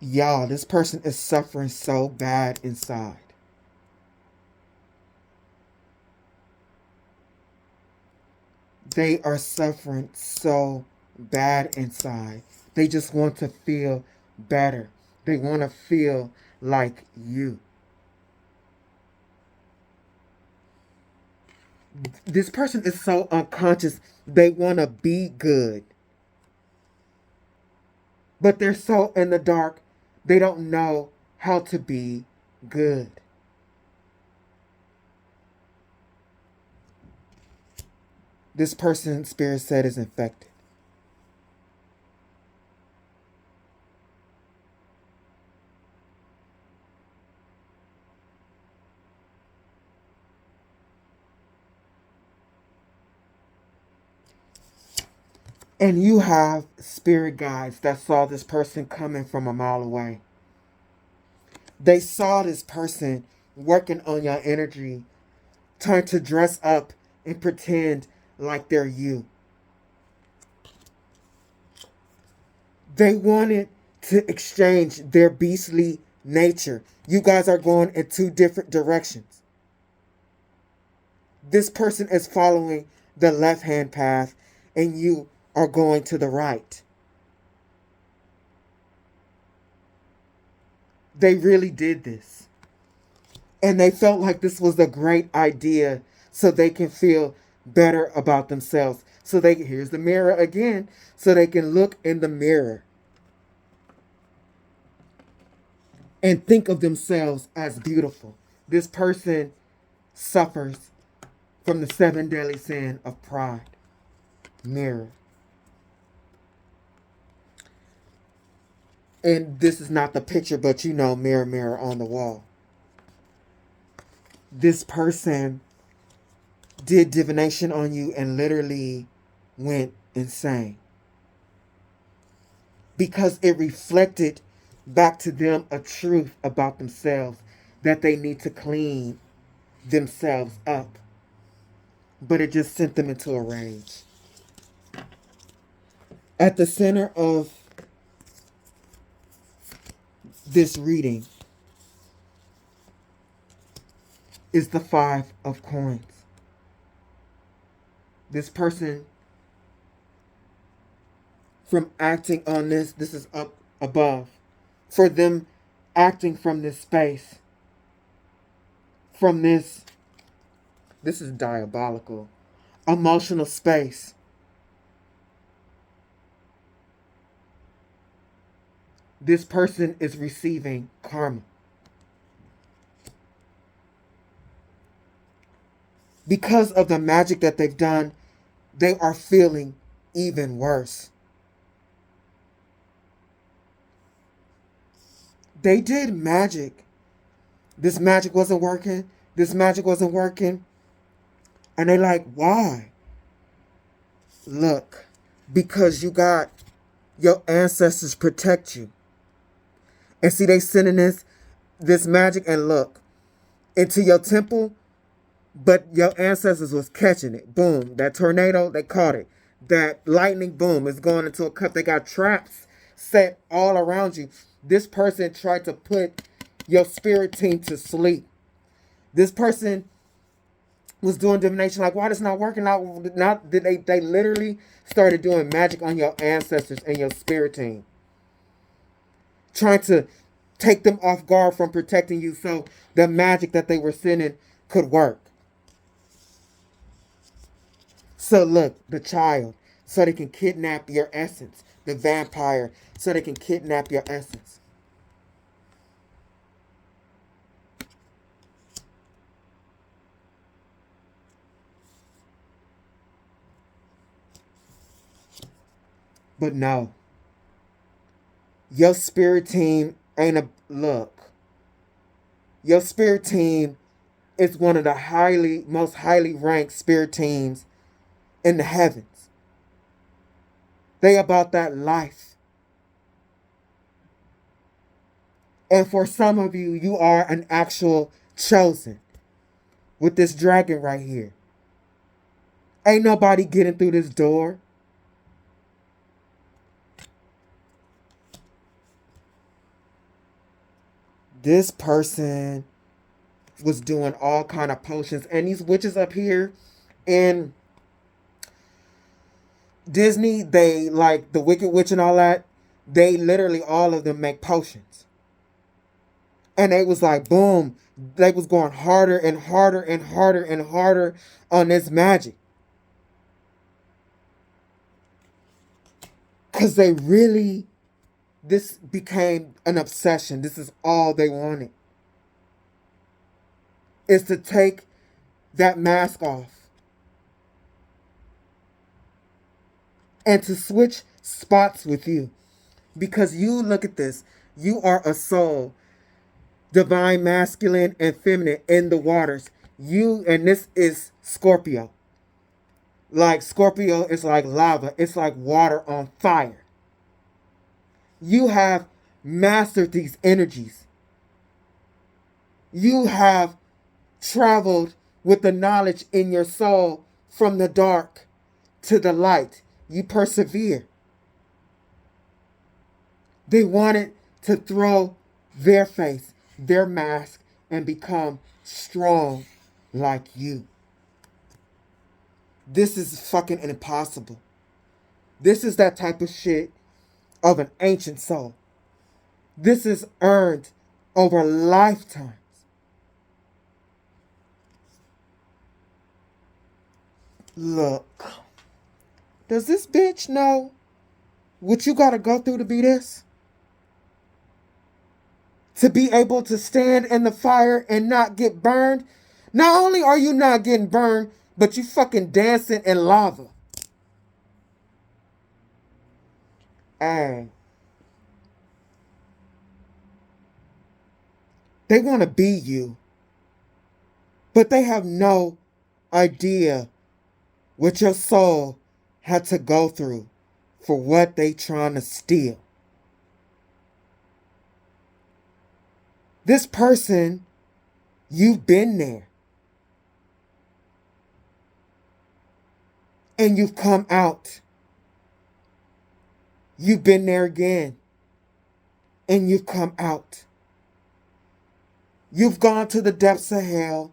Y'all, this person is suffering so bad inside. They are suffering so bad inside. They just want to feel better. They want to feel like you. This person is so unconscious. They want to be good. But they're so in the dark. They don't know how to be good. This person, Spirit said, is infected. And you have spirit guides that saw this person coming from a mile away. They saw this person working on your energy, trying to dress up and pretend like they're you. They wanted to exchange their beastly nature. You guys are going in two different directions. This person is following the left-hand path and you are going to the right. They really did this. And they felt like this was a great idea so they can feel better about themselves. So here's the mirror again, so they can look in the mirror and think of themselves as beautiful. This person suffers from the 7 deadly sin of pride. Mirror. And this is not the picture, but you know, mirror, mirror on the wall. This person did divination on you and literally went insane. Because it reflected back to them a truth about themselves, that they need to clean themselves up. But it just sent them into a rage. At the center of this reading is the 5 of coins. This person, from acting on this is up above, for them acting from this space, from this is diabolical, emotional space. This person is receiving karma. Because of the magic that they've done, they are feeling even worse. They did magic. This magic wasn't working. This magic wasn't working. And they like, why? Look, because you got your ancestors protect you. And see, they sending this magic, and look, into your temple, but your ancestors was catching it. Boom. That tornado, they caught it. That lightning, boom, is going into a cup. They got traps set all around you. This person tried to put your spirit team to sleep. This person was doing divination, like, why this not working out? Not did they literally started doing magic on your ancestors and your spirit team, trying to take them off guard from protecting you so the magic that they were sending could work. So look, the child, so they can kidnap your essence. The vampire, so they can kidnap your essence. But no, your spirit team ain't a look. Your spirit team is one of the most highly ranked spirit teams in the heavens. They about that life. And for some of you, you are an actual chosen with this dragon right here. Ain't nobody getting through this door. This person was doing all kind of potions. And these witches up here in Disney, they like the Wicked Witch and all that. They literally, all of them make potions. And they was like, boom. They was going harder and harder and harder and harder on this magic. Because they really, this became an obsession. This is all they wanted. Is to take that mask off. And to switch spots with you. Because you, look at this. You are a soul. Divine masculine and feminine in the waters. You, and this is Scorpio. Like Scorpio is like lava. It's like water on fire. You have mastered these energies. You have traveled with the knowledge in your soul from the dark to the light. You persevere. They wanted to throw their face, their mask, and become strong like you. This is fucking impossible. This is that type of shit of an ancient soul. This is earned over lifetimes. Look. Does this bitch know what you gotta go through to be this? To be able to stand in the fire and not get burned? Not only are you not getting burned, but you fucking dancing in lava. And they want to be you, but they have no idea what your soul had to go through for what they trying to steal. This person, you've been there. And you've come out. You've been there again. And you've come out. You've gone to the depths of hell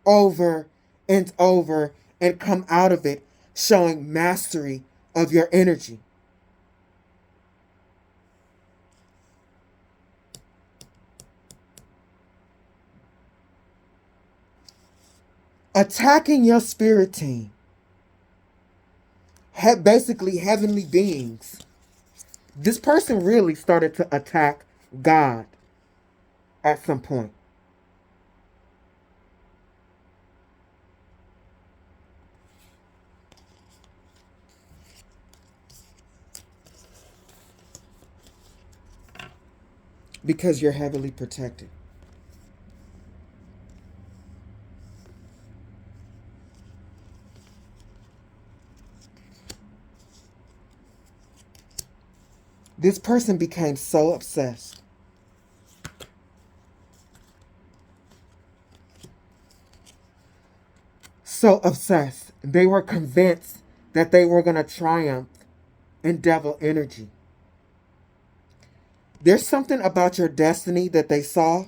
over and over and come out of it showing mastery of your energy. Attacking your spirit team. Basically heavenly beings. This person really started to attack God at some point. Because you're heavily protected. This person became so obsessed. So obsessed. They were convinced that they were going to triumph in devil energy. There's something about your destiny that they saw,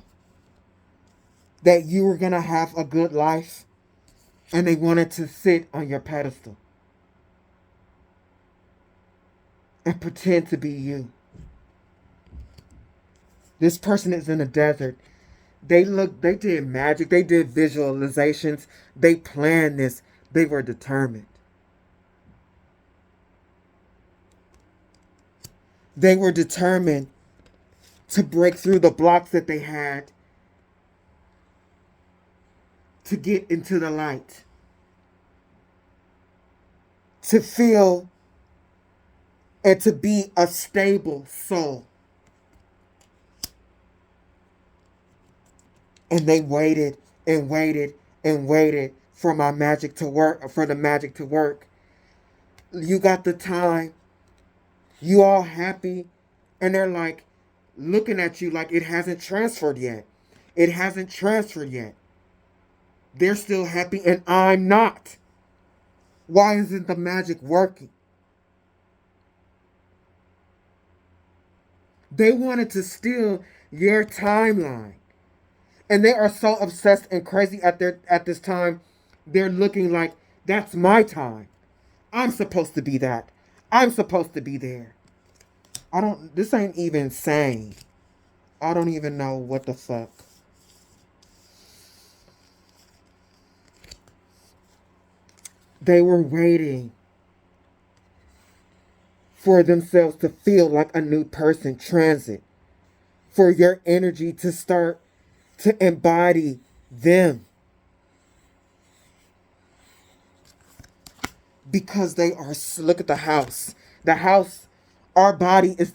that you were going to have a good life, and they wanted to sit on your pedestal and pretend to be you. This person is in the desert. They did magic, they did visualizations, they planned this, they were determined. They were determined to break through the blocks that they had to get into the light. To feel and to be a stable soul. And they waited and waited and waited for my magic to work, for the magic to work. You got the time. You all happy. And they're like looking at you like it hasn't transferred yet. It hasn't transferred yet. They're still happy and I'm not. Why isn't the magic working? They wanted to steal your timeline. And they are so obsessed and crazy at this time. They're looking like that's my time. I'm supposed to be that. I'm supposed to be there. This ain't even sane. I don't even know what the fuck. They were waiting for themselves to feel like a new person transit. For your energy to start to embody them. Because they are, look at the house. The house, our body is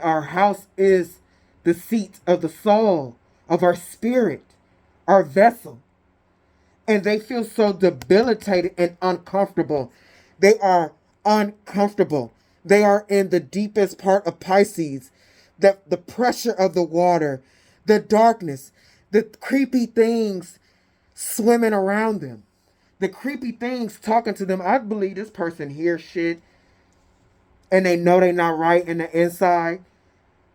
our house is the seat of the soul, of our spirit, our vessel. And they feel so debilitated and uncomfortable. They are uncomfortable. They are in the deepest part of Pisces. The pressure of the water, the darkness, the creepy things swimming around them. The creepy things talking to them. I believe this person hears shit and they know they're not right in the inside.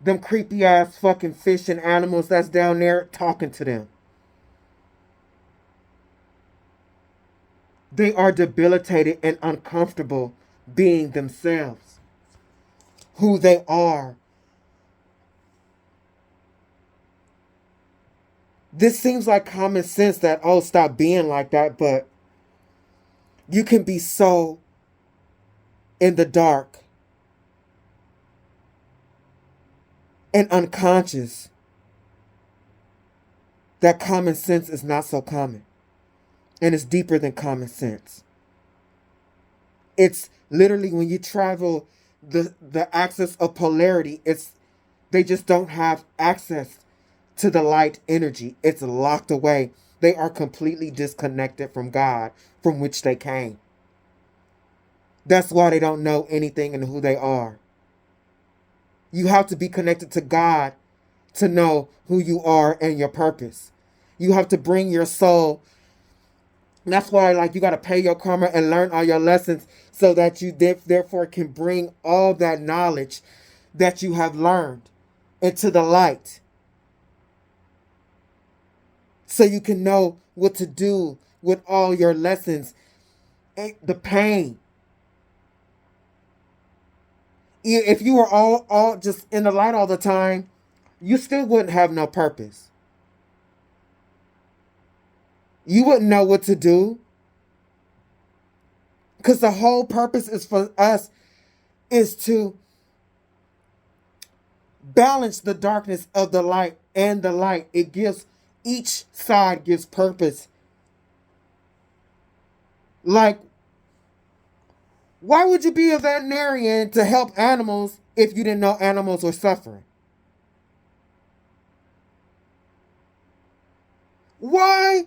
Them creepy ass fucking fish and animals that's down there talking to them. They are debilitated and uncomfortable being themselves. Who they are. This seems like common sense that, oh, stop being like that, but you can be so in the dark and unconscious that common sense is not so common. And it's deeper than common sense. It's literally when you travel the axis of polarity, they just don't have access to the light energy. It's locked away. They are completely disconnected from God, from which they came. That's why they don't know anything and who they are. You have to be connected to God to know who you are and your purpose. You have to bring your soul. And that's why, like, you got to pay your karma and learn all your lessons so that you therefore can bring all that knowledge that you have learned into the light. So you can know what to do with all your lessons. The pain. If you were all just in the light all the time, you still wouldn't have no purpose. You wouldn't know what to do. Because the whole purpose is for us is to balance the darkness of the light and the light. It gives, each side gives purpose. Like, why would you be a veterinarian to help animals if you didn't know animals were suffering? Why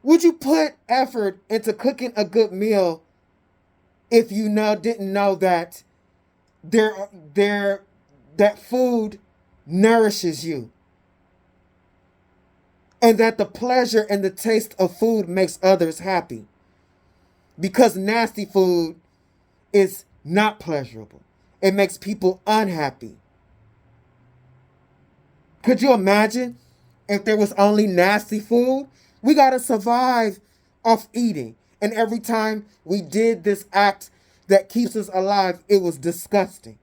would you put effort into cooking a good meal if you didn't know that that food nourishes you? And that the pleasure and the taste of food makes others happy. Because nasty food is not pleasurable. It makes people unhappy. Could you imagine if there was only nasty food? We gotta survive off eating. And every time we did this act that keeps us alive, it was disgusting.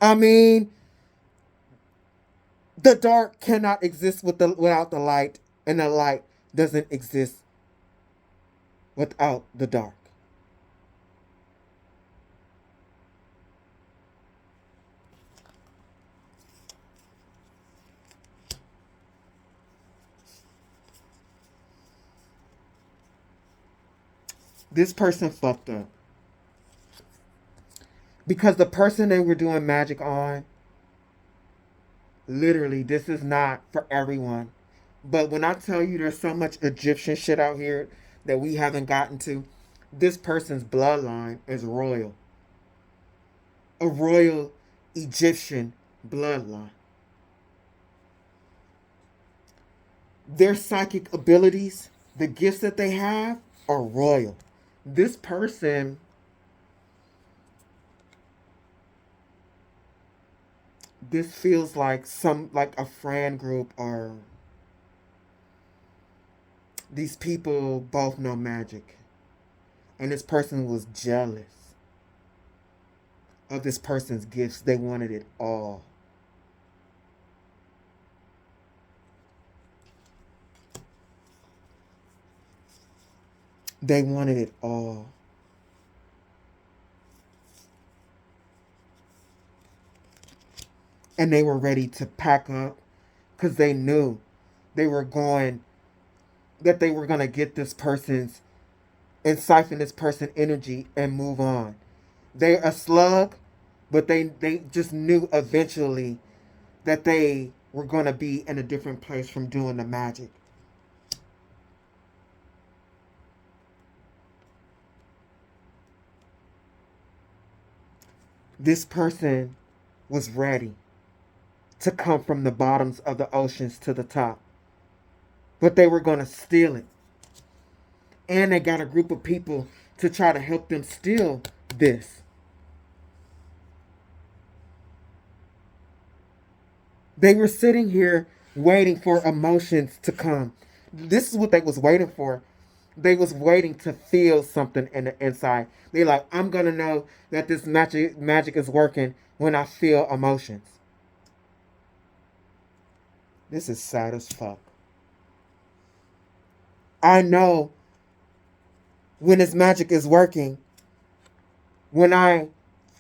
I mean, the dark cannot exist without the light, and the light doesn't exist without the dark. This person fucked up. Because the person they were doing magic on, literally, this is not for everyone. But when I tell you there's so much Egyptian shit out here that we haven't gotten to, this person's bloodline is royal. A royal Egyptian bloodline. Their psychic abilities, the gifts that they have, are royal. This person, this feels like like a friend group, or these people both know magic. And this person was jealous of this person's gifts. They wanted it all. They wanted it all. And they were ready to pack up because they knew they were going to get this person's and siphon this person's energy and move on. They're a slug, but they just knew eventually that they were going to be in a different place from doing the magic. This person was ready to come from the bottoms of the oceans to the top. But they were going to steal it. And they got a group of people to try to help them steal this. They were sitting here waiting for emotions to come. This is what they was waiting for. They was waiting to feel something in the inside. They like, I'm going to know that this magic is working when I feel emotions. This is sad as fuck. I know when this magic is working, when I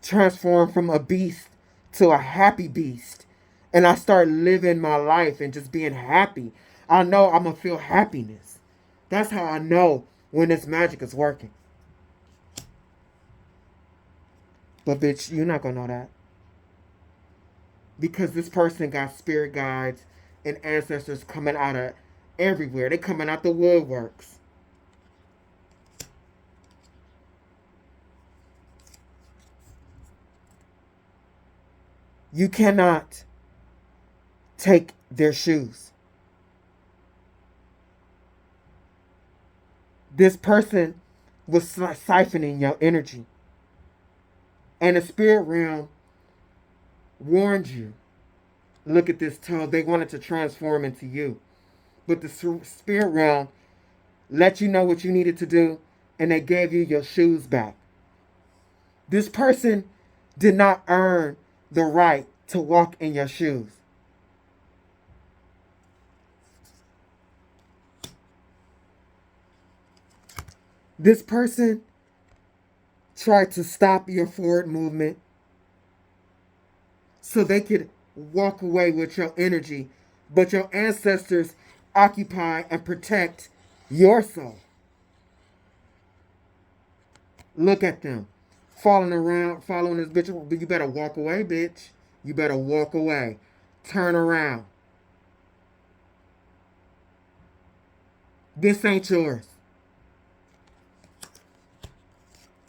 transform from a beast to a happy beast, and I start living my life and just being happy, I know I'm going to feel happiness. That's how I know when this magic is working. But bitch, you're not going to know that. Because this person got spirit guides and ancestors coming out of everywhere. They coming out the woodworks. You cannot take their shoes. This person was siphoning your energy. And the spirit realm warned you. Look at this toe. They wanted to transform into you. But the spirit realm let you know what you needed to do, and they gave you your shoes back. This person did not earn the right to walk in your shoes. This person tried to stop your forward movement so they could walk away with your energy, but your ancestors occupy and protect your soul. Look at them falling around, following this bitch. But you better walk away, bitch. You better walk away. Turn around. This ain't yours.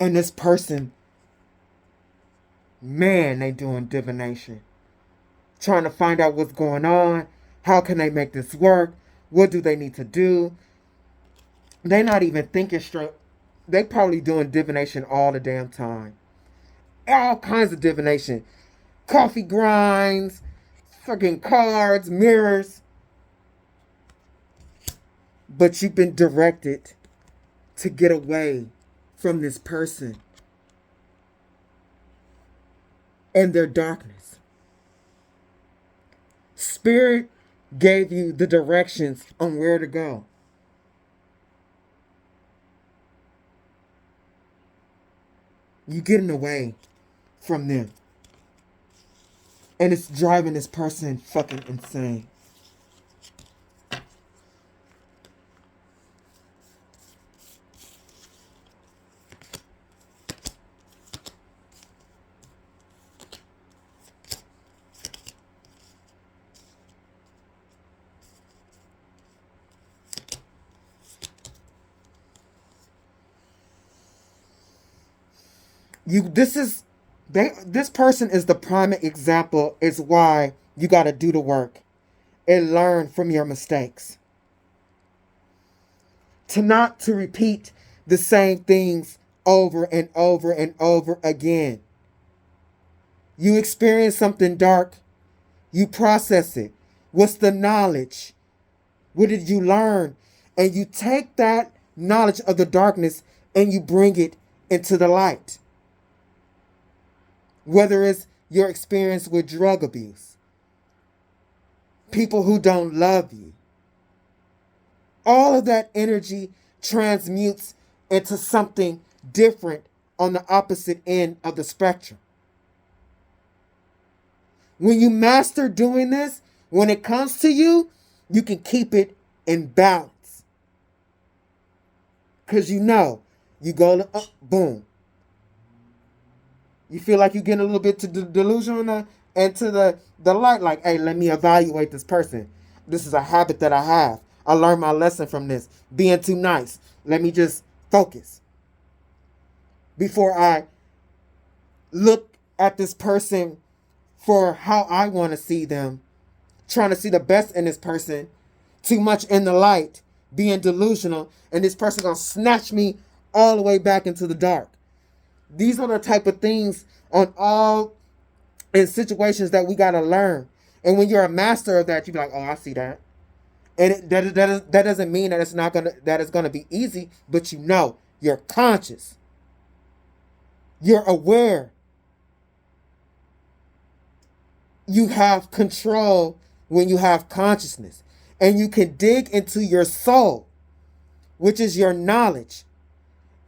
And this person, man, they doing divination. Trying to find out what's going on. How can they make this work? What do they need to do? They're not even thinking straight. They probably doing divination all the damn time. All kinds of divination. Coffee grinds, fucking cards, mirrors. But you've been directed to get away from this person and their darkness. Spirit gave you the directions on where to go. You getting away from them. And it's driving this person fucking insane. This person is the prime example. Is why you got to do the work and learn from your mistakes. Not to repeat the same things over and over and over again. You experience something dark, you process it. What's the knowledge? What did you learn? And you take that knowledge of the darkness and you bring it into the light. Whether it's your experience with drug abuse, people who don't love you, all of that energy transmutes into something different on the opposite end of the spectrum. When you master doing this, when it comes to you, you can keep it in balance. Because you know, you go to, boom. You feel like you're getting a little bit to the delusion and to the light, like, hey, let me evaluate this person. This is a habit that I have. I learned my lesson from this. Being too nice. Let me just focus. Before I look at this person for how I want to see them, trying to see the best in this person, too much in the light, being delusional, and this person gonna snatch me all the way back into the dark. These are the type of things in situations that we gotta learn. And when you're a master of that, you be like, oh, I see that. And that doesn't mean that it's gonna be easy, but you know, you're conscious. You're aware. You have control when you have consciousness. And you can dig into your soul, which is your knowledge,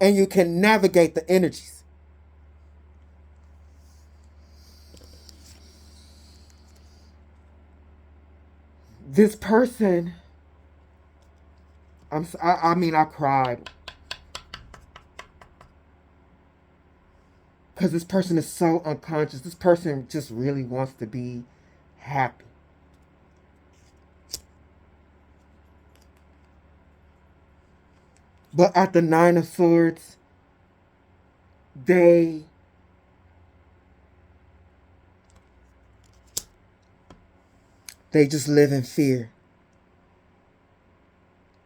and you can navigate the energies. This person, I cried. Because this person is so unconscious. This person just really wants to be happy. But at the Nine of Swords, they just live in fear.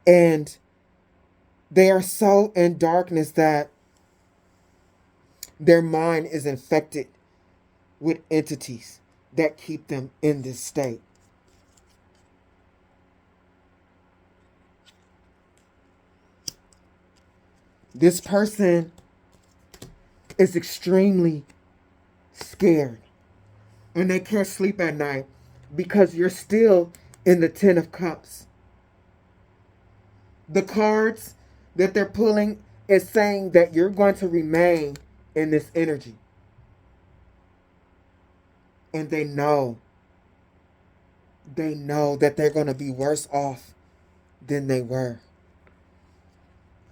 And they are so in darkness that their mind is infected with entities that keep them in this state. This person is extremely scared and they can't sleep at night because you're still in the Ten of Cups. The cards that they're pulling is saying that you're going to remain in this energy. And they know that they're going to be worse off than they were.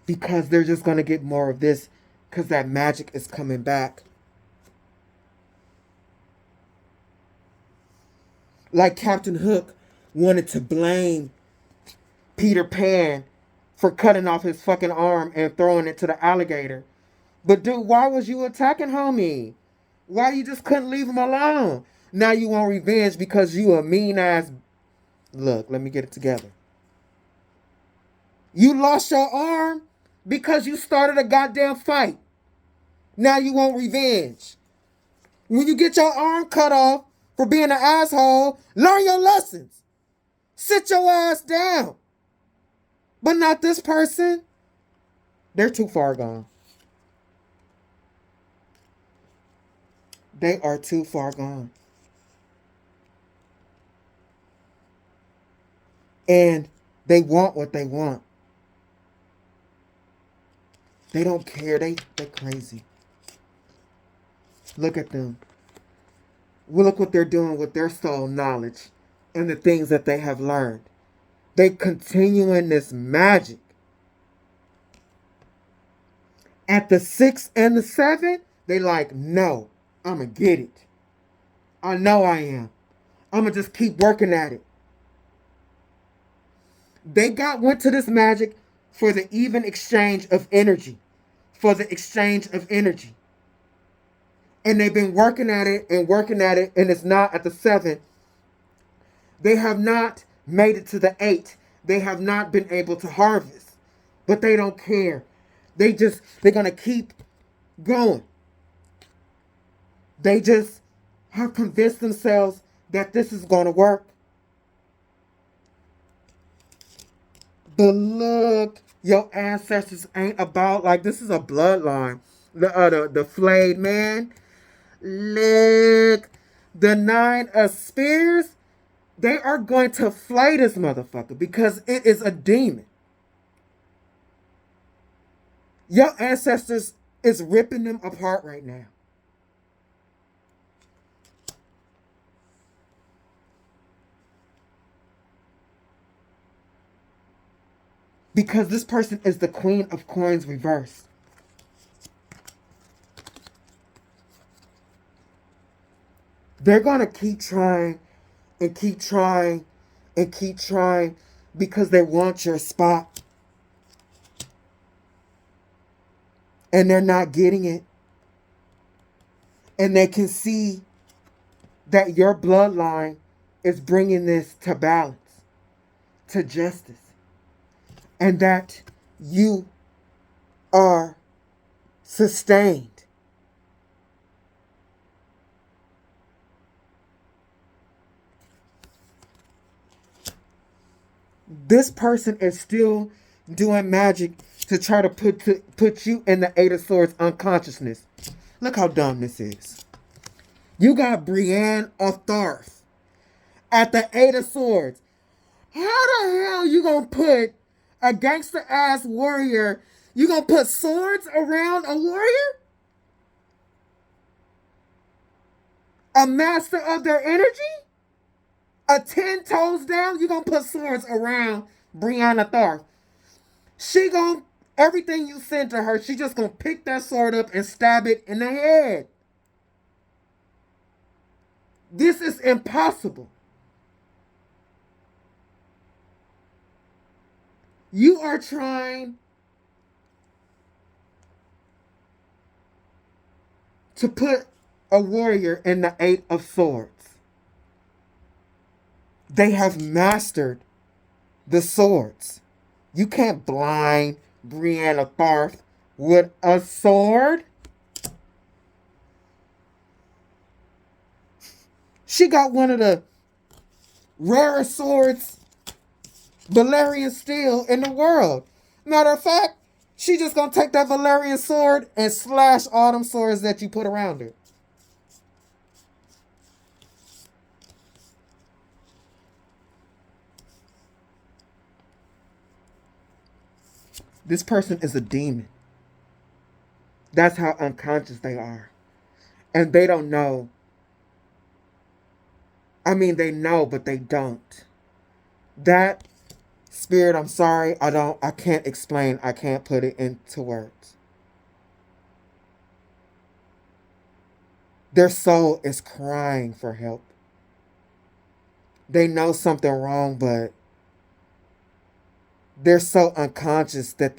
Because they're just going to get more of this because that magic is coming back. Like Captain Hook wanted to blame Peter Pan for cutting off his fucking arm and throwing it to the alligator. But dude, why was you attacking homie? Why you just couldn't leave him alone? Now you want revenge because you a mean ass. Look, let me get it together. You lost your arm because you started a goddamn fight. Now you want revenge. When you get your arm cut off for being an asshole, learn your lessons. Sit your ass down. But not this person. They're too far gone. They are too far gone. And they want what they want. They don't care. They're crazy. Look at them. Well, look what they're doing with their soul knowledge and the things that they have learned. They continue in this magic. At the 6 and the 7, they like, no, I'm going to get it. I know I am. I'm going to just keep working at it. They went to this magic for the even exchange of energy. For the exchange of energy. and they've been working at it, and it's not at the 7. They have not made it to the 8. They have not been able to harvest, but they don't care. They're going to keep going. They just have convinced themselves that this is going to work. But look, your ancestors ain't about, like, this is a bloodline. The flayed man. Look, the 9 of spears. They are going to flay this motherfucker because it is a demon. Your ancestors is ripping them apart right now. Because this person is the Queen of Coins reversed. They're going to keep trying and keep trying and keep trying because they want your spot. And they're not getting it. And they can see that your bloodline is bringing this to balance, to justice. And that you are sustained. This person is still doing magic to try to put you in the 8 of Swords unconsciousness. Look how dumb this is. You got Brienne of Tarth at the 8 of Swords. How the hell you gonna put a gangster ass warrior? You gonna put swords around a warrior? A master of their energy? A 10 toes down? You gonna put swords around Brianna Tarth? She gonna, everything you send to her, she just gonna pick that sword up and stab it in the head. This is impossible. You are trying to put a warrior in the 8 of Swords. They have mastered the swords. You can't blind Brianna Tarth with a sword. She got one of the rarest swords, Valerian steel, in the world. Matter of fact, she just gonna take that Valerian sword and slash all them swords that you put around her. This person is a demon. That's how unconscious they are. And they don't know. I mean, they know, but they don't. That spirit, I'm sorry, I can't explain. I can't put it into words. Their soul is crying for help. They know something wrong, but they're so unconscious that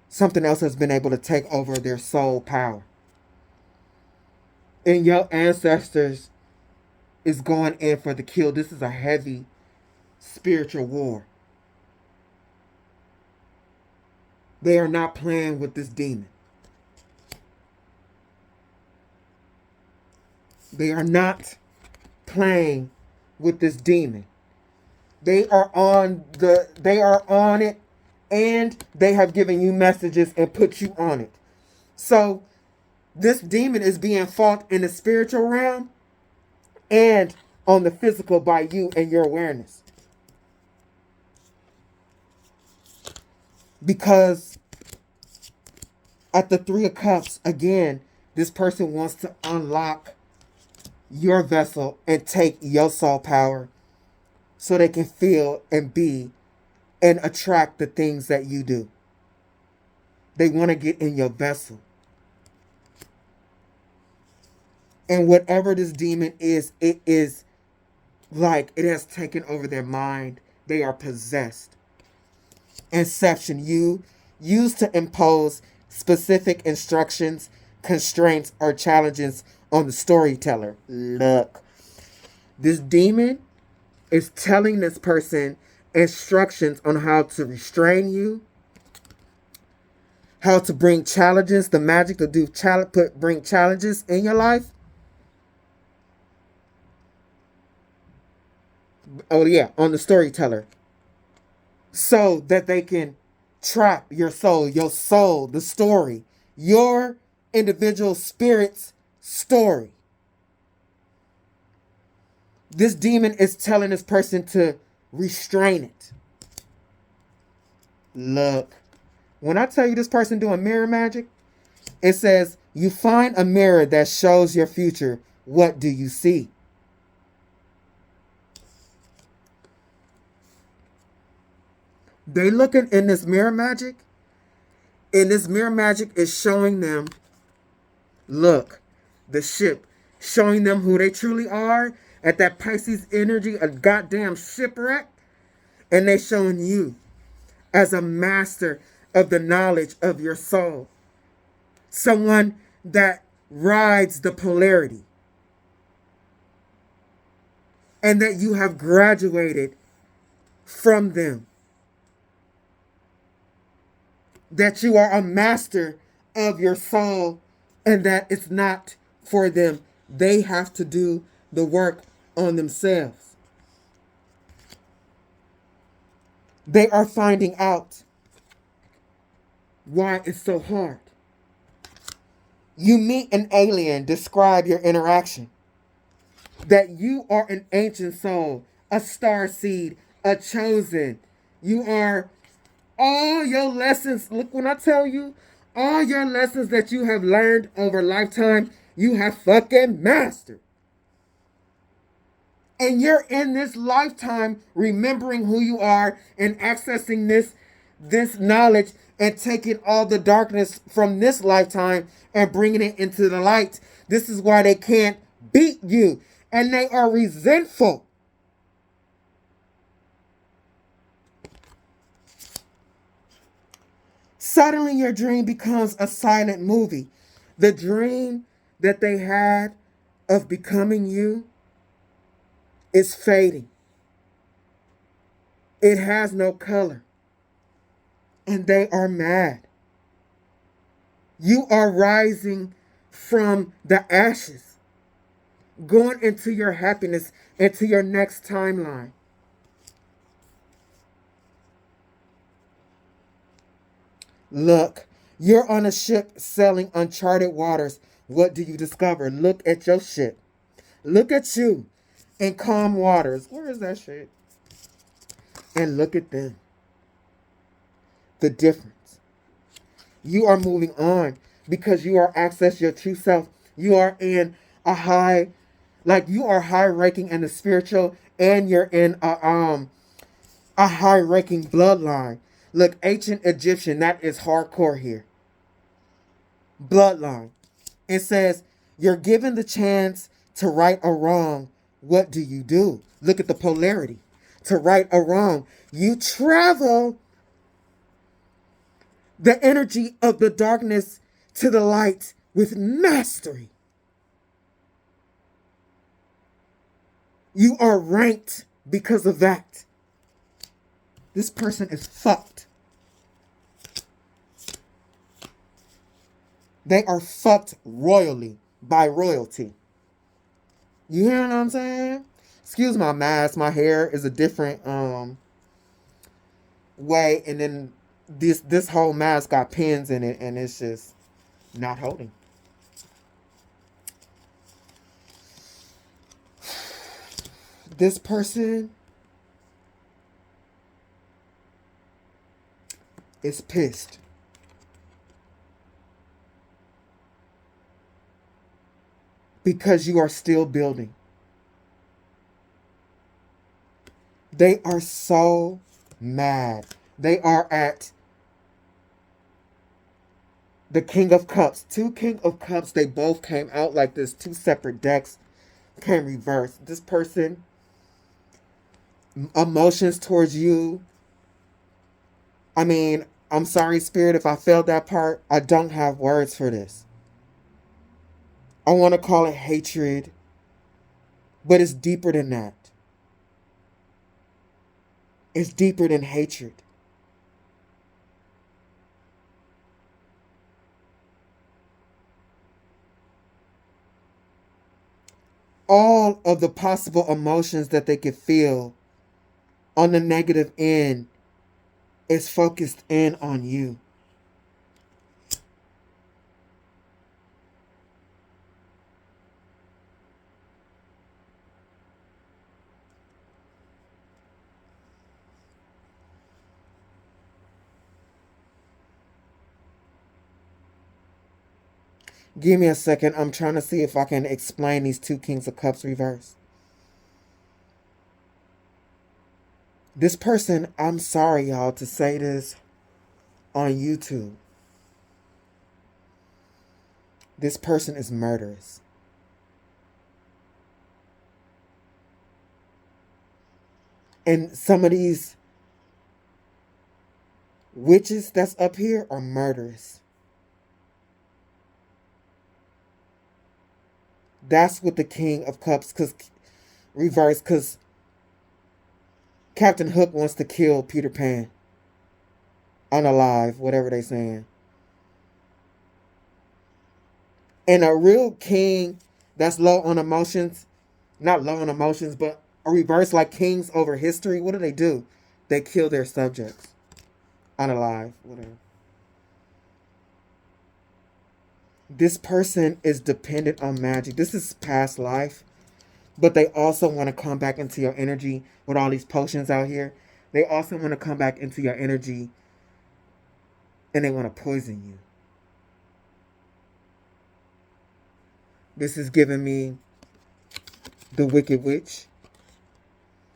something else has been able to take over their soul power. And your ancestors is going in for the kill. This is a heavy spiritual war. They are not playing with this demon. They are not playing with this demon. They are on it, and they have given you messages and put you on it. So this demon is being fought in the spiritual realm and on the physical by you and your awareness. Because at the 3 of Cups, again, this person wants to unlock your vessel and take your soul power so they can feel and be and attract the things that you do. They want to get in your vessel. And whatever this demon is, it is like it has taken over their mind. They are possessed. Inception, you used to impose specific instructions, constraints, or challenges on the storyteller. Look, this demon is telling this person instructions on how to restrain you, how to bring challenges, the magic to do bring challenges in your life. Oh yeah, on the storyteller. So that they can trap your soul, the story, your individual spirit's story. This demon is telling this person to restrain it. Look, when I tell you this person doing mirror magic, it says, you find a mirror that shows your future. What do you see? They looking in this mirror magic, and this mirror magic is showing them, look, the ship, showing them who they truly are at that Pisces energy, a goddamn shipwreck, and they showing you as a master of the knowledge of your soul, someone that rides the polarity, and that you have graduated from them. That you are a master of your soul, and that it's not for them. They have to do the work on themselves. They are finding out why it's so hard. You meet an alien, describe your interaction. That you are an ancient soul, a star seed, a chosen. You are all your lessons. Look, when I tell you, all your lessons that you have learned over lifetime, you have fucking mastered. And you're in this lifetime remembering who you are and accessing this knowledge and taking all the darkness from this lifetime and bringing it into the light. This is why they can't beat you. And they are resentful. Suddenly your dream becomes a silent movie. The dream that they had of becoming you is fading. It has no color. And they are mad. You are rising from the ashes, going into your happiness, into your next timeline. Look, you're on a ship sailing uncharted waters. What do you discover? Look at your ship. Look at you in calm waters. Where is that shit? And look at them. The difference. You are moving on because you are access your true self. You are in a high, like you are high ranking in the spiritual, and you're in a high ranking bloodline. Look, ancient Egyptian, that is hardcore here. Bloodline. It says, you're given the chance to right or wrong. What do you do? Look at the polarity. To right or wrong. You travel the energy of the darkness to the light with mastery. You are ranked because of that. This person is fucked. They are fucked royally by royalty. You hear what I'm saying? Excuse my mask. My hair is a different way, and then this whole mask got pins in it, and it's just not holding. This person is pissed. Because you are still building. They are so mad. They are at the King of Cups. Two King of Cups, they both came out like this. Two separate decks came reversed. This person, emotions towards you. I mean, I'm sorry, Spirit, if I failed that part. I don't have words for this. I want to call it hatred, but it's deeper than that. It's deeper than hatred. All of the possible emotions that they could feel on the negative end is focused in on you. Give me a second. I'm trying to see if I can explain these two Kings of Cups reverse. This person, I'm sorry, y'all, to say this on YouTube. This person is murderous. And some of these witches that's up here are murderous. That's what the King of Cups reverse, because Captain Hook wants to kill Peter Pan. Unalive, whatever they saying. And a real king that's low on emotions, not low on emotions, but a reverse like kings over history, what do? They kill their subjects. Unalive, whatever. This person is dependent on magic. This is past life. But they also want to come back into your energy with all these potions out here. They also want to come back into your energy and they want to poison you. This is giving me the Wicked Witch.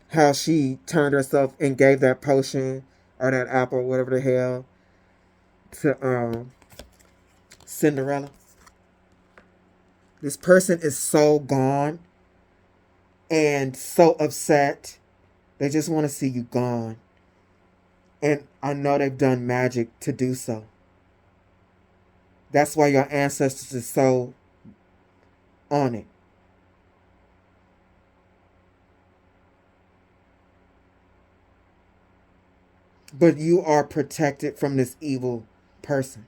How she turned herself and gave that potion or that apple, whatever the hell, to Cinderella. This person is so gone and so upset. They just want to see you gone. And I know they've done magic to do so. That's why your ancestors are so on it. But you are protected from this evil person.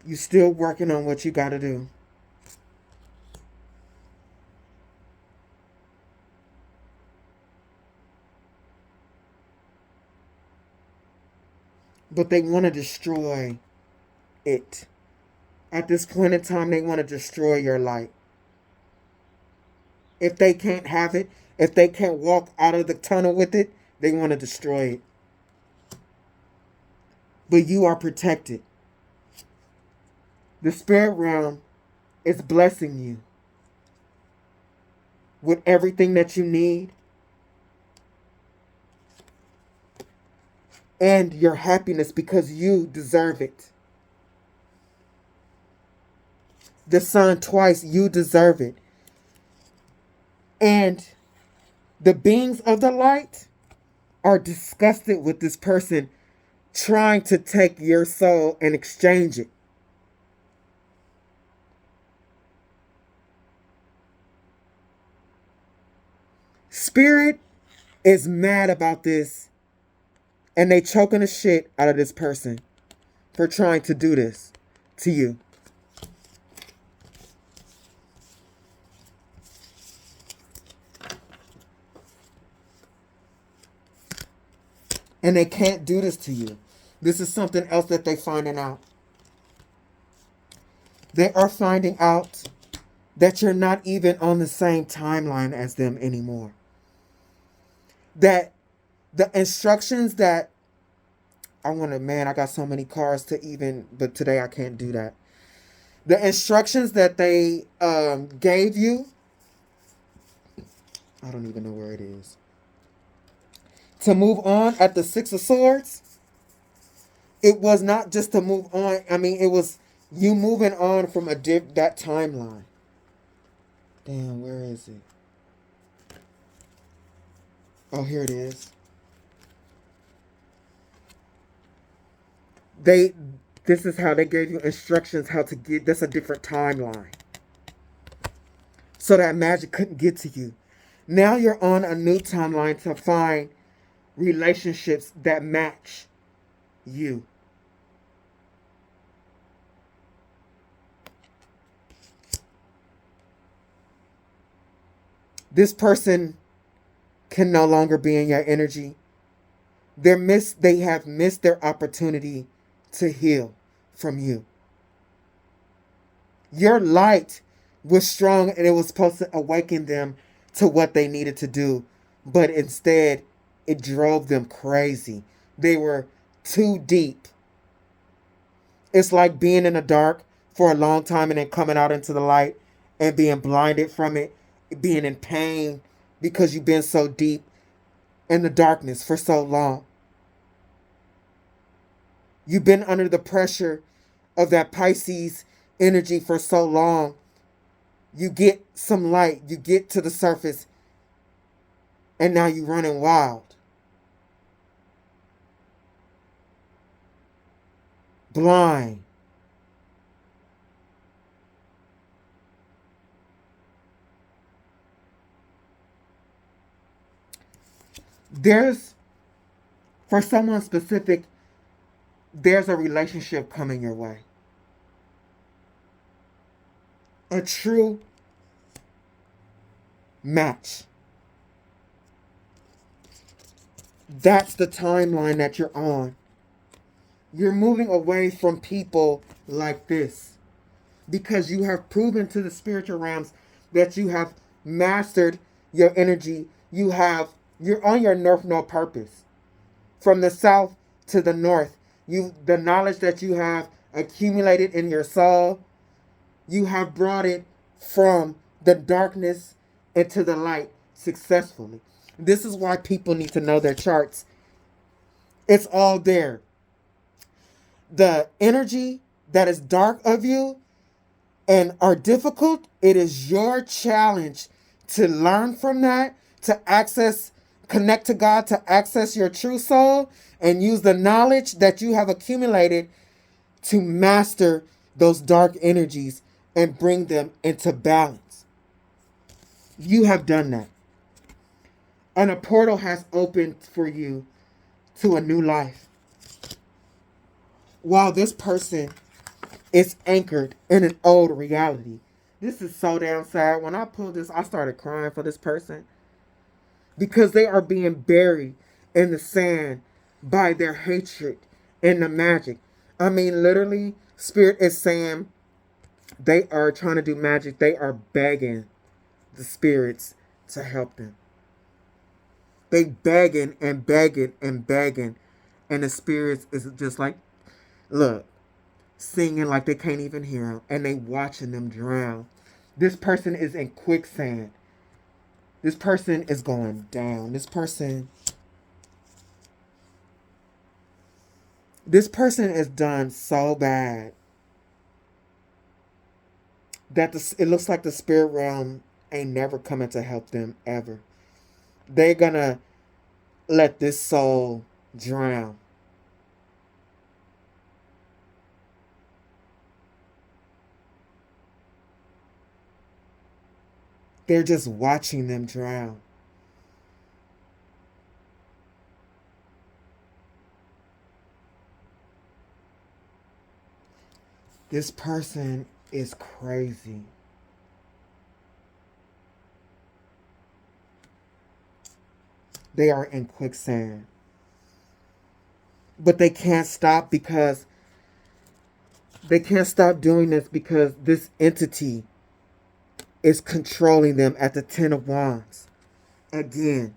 You still working on what you got to do. But they want to destroy it. At this point in time, they want to destroy your light. If they can't have it, if they can't walk out of the tunnel with it, they want to destroy it. But you are protected. The spirit realm is blessing you with everything that you need and your happiness because you deserve it. The sun twice, you deserve it. And the beings of the light are disgusted with this person trying to take your soul and exchange it. Spirit is mad about this, and they choking the shit out of this person for trying to do this to you. And they can't do this to you. This is something else that they're finding out. They are finding out that you're not even on the same timeline as them anymore. That the instructions that I got so many cards to even, but today I can't do that. The instructions that they gave you, I don't even know where it is. To move on at the Six of Swords, it was not just to move on. I mean, it was you moving on from that timeline. Damn, where is it? Oh, here it is. This is how they gave you instructions how to get, that's a different timeline. So that magic couldn't get to you. Now you're on a new timeline to find relationships that match you. This person can no longer be in your energy. They have missed their opportunity to heal from you. Your light was strong and it was supposed to awaken them to what they needed to do. But instead, it drove them crazy. They were too deep. It's like being in the dark for a long time and then coming out into the light and being blinded from it, being in pain because you've been so deep in the darkness for so long. You've been under the pressure of that Pisces energy for so long. You get some light, you get to the surface, and now you're running wild. Blind. For someone specific, there's a relationship coming your way. A true match. That's the timeline that you're on. You're moving away from people like this because you have proven to the spiritual realms that you have mastered your energy. You're on your north node purpose. From the south to the north, the knowledge that you have accumulated in your soul, you have brought it from the darkness into the light successfully. This is why people need to know their charts. It's all there. The energy that is dark of you and are difficult, it is your challenge to learn from that, to connect to God, to access your true soul, and use the knowledge that you have accumulated to master those dark energies and bring them into balance. You have done that. And a portal has opened for you to a new life. While this person is anchored in an old reality. This is so damn sad. When I pulled this, I started crying for this person. Because they are being buried in the sand by their hatred and the magic. I mean, literally, Spirit is saying they are trying to do magic. They are begging the spirits to help them. They begging and begging and begging. And the spirits is just like, look, singing like they can't even hear them. And they watching them drown. This person is in quicksand. This person is going down. This person is done so bad that it looks like the spirit realm ain't never coming to help them ever. They're gonna let this soul drown. They're just watching them drown. This person is crazy. They are in quicksand. But they can't stop because they can't stop doing this because this entity is controlling them at the Ten of Wands. Again,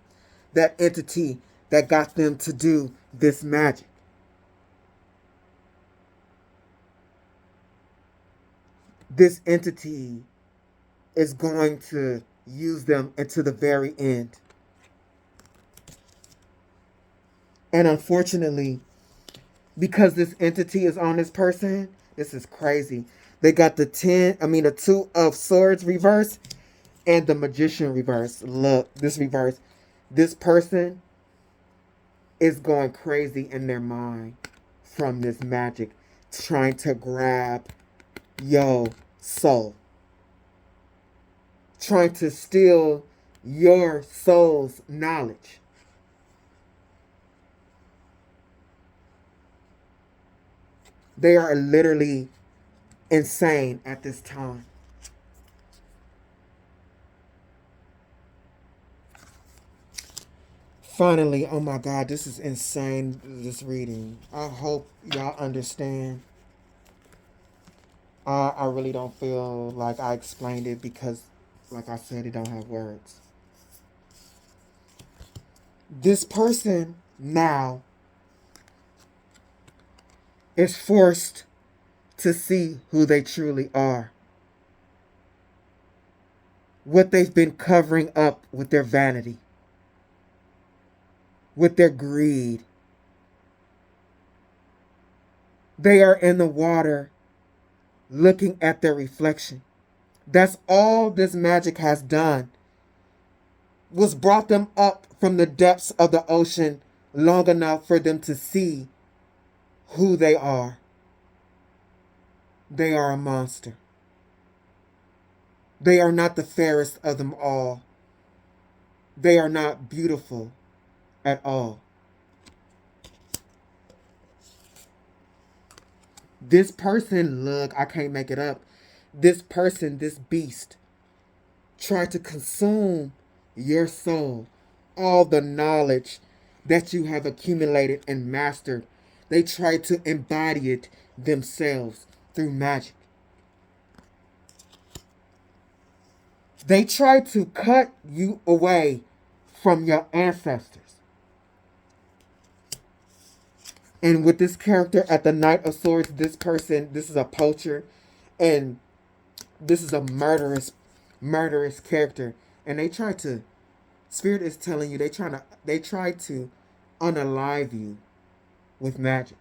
that entity that got them to do this magic. This entity is going to use them until the very end. And unfortunately, because this entity is on this person, this is crazy. They got the Two of Swords reverse and the Magician reverse. Look, this reverse. This person is going crazy in their mind from this magic, trying to grab your soul, trying to steal your soul's knowledge. They are literally insane at this time. Finally, oh my God, this is insane, this reading. I hope y'all understand. I really don't feel like I explained it because, like I said, it don't have words. This person now is forced to see who they truly are. What they've been covering up with their vanity, with their greed. They are in the water looking at their reflection. That's all this magic has done, was brought them up from the depths of the ocean long enough for them to see who they are. They are a monster. They are not the fairest of them all. They are not beautiful at all. This person, look, I can't make it up. This person, this beast, tried to consume your soul, all the knowledge that you have accumulated and mastered. They tried to embody it themselves through magic. They tried to cut you away from your ancestors. And with this character at the Knight of Swords, this person, this is a poacher, and this is a murderous character. And they try to, Spirit is telling you, they try to unalive you with magic.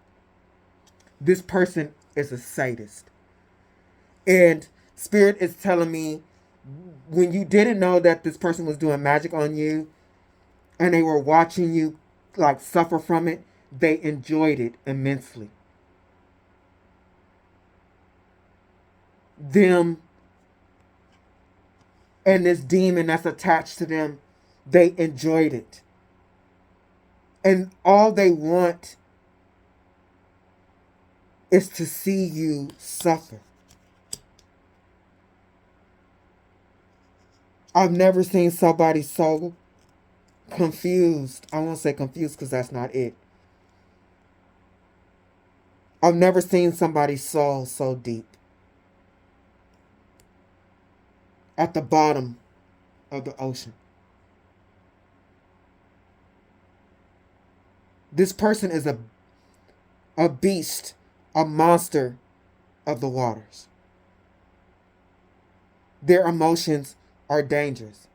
This person is a sadist. And Spirit is telling me, when you didn't know that this person was doing magic on you, and they were watching you like suffer from it, they enjoyed it immensely. Them and this demon that's attached to them, they enjoyed it. And all they want is to see you suffer. I've never seen somebody so confused. I won't say confused because that's not it. I've never seen somebody's soul so deep. At the bottom of the ocean. This person is a beast, a monster of the waters. Their emotions are dangerous.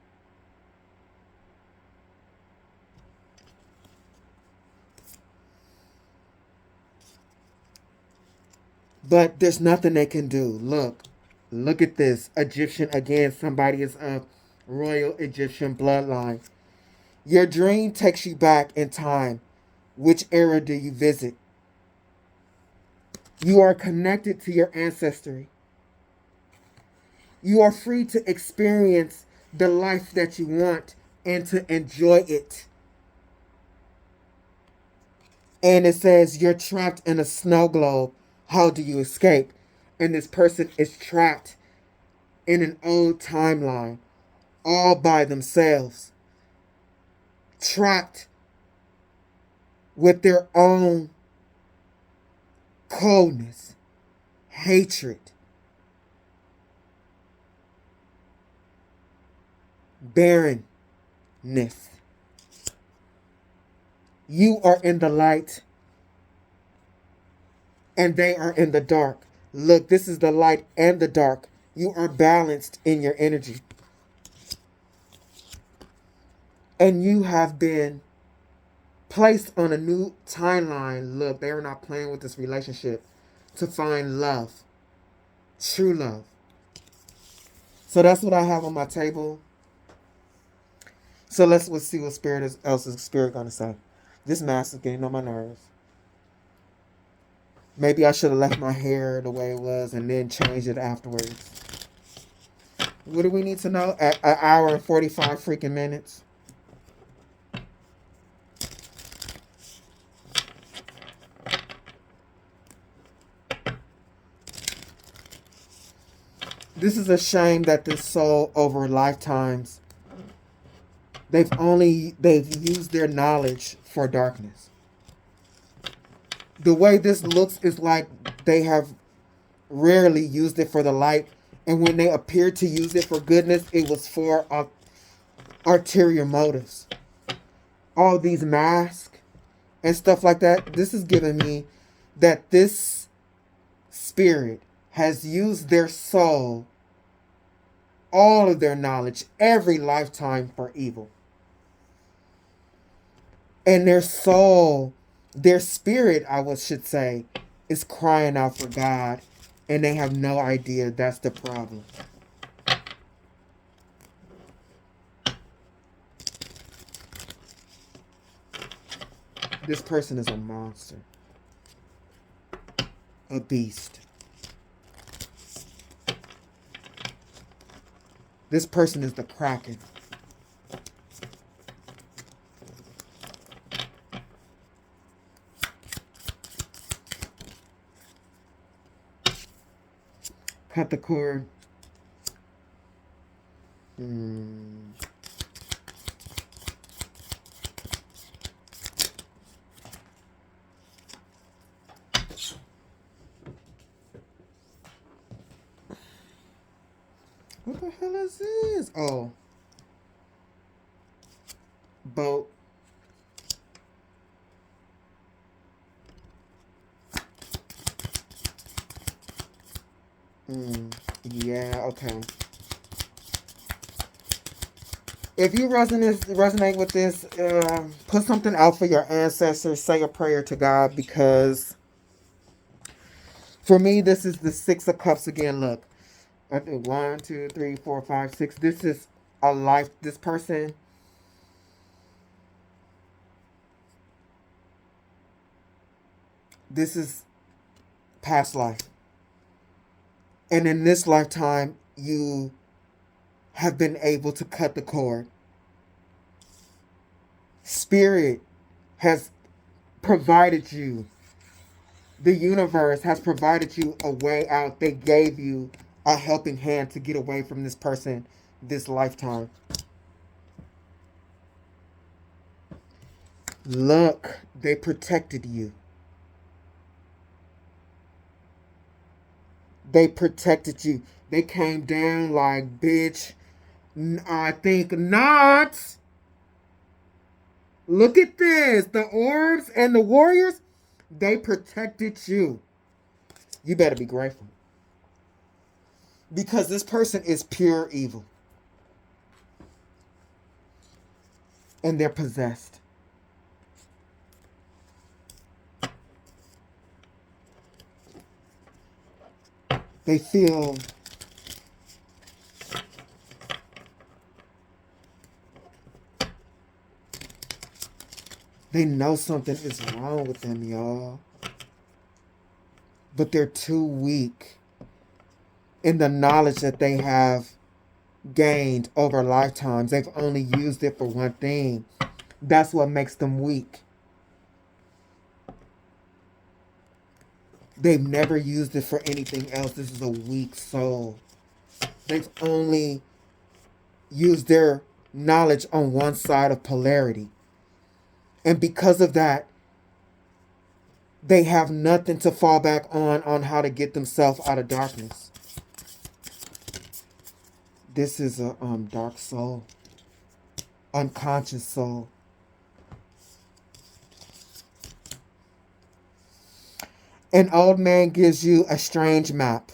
But there's nothing they can do. Look at this. Egyptian again. Somebody is of royal Egyptian bloodline. Your dream takes you back in time. Which era do you visit? You are connected to your ancestry. You are free to experience the life that you want and to enjoy it. And it says you're trapped in a snow globe. How do you escape? And this person is trapped in an old timeline, all by themselves. Trapped with their own coldness, hatred, barrenness. You are in the light and they are in the dark. Look, this is the light and the dark. You are balanced in your energy. And you have been placed on a new timeline. Look, they are not playing with this relationship to find love. True love. So that's what I have on my table. So let's see what else is spirit gonna say. This mask is getting on my nerves. Maybe I should have left my hair the way it was and then changed it afterwards. What do we need to know? An hour and 45 freaking minutes. This is a shame that this soul over lifetimes, they've used their knowledge for darkness. The way this looks is like they have rarely used it for the light, and when they appeared to use it for goodness, it was for ulterior motives. All these masks and stuff like that, this is giving me that this spirit has used their soul, all of their knowledge, every lifetime for evil. And their soul, their spirit, should say, is crying out for God, and they have no idea that's the problem. This person is a monster. A beast. This person is the Kraken. Cut the cord. What the hell is this? Oh. Boat. Yeah, okay. If you resonate with this, put something out for your ancestors. Say a prayer to God, because for me, this is the Six of Cups again. Look. I think 1, 2, 3, 4, 5, 6. This is a life. This person, this is past life. And in this lifetime, you have been able to cut the cord. Spirit has provided you. The universe has provided you a way out. They gave you a helping hand to get away from this person this lifetime. Look, they protected you. They protected you. They came down like, bitch, I think not. Look at this. The orbs and the warriors, they protected you. You better be grateful. Because this person is pure evil. And they're possessed. They feel they know something is wrong with them, y'all. But they're too weak in the knowledge that they have gained over lifetimes. They've only used it for one thing. That's what makes them weak. They've never used it for anything else. This is a weak soul. They've only used their knowledge on one side of polarity. And because of that, they have nothing to fall back on how to get themselves out of darkness. This is a dark soul. Unconscious soul. An old man gives you a strange map.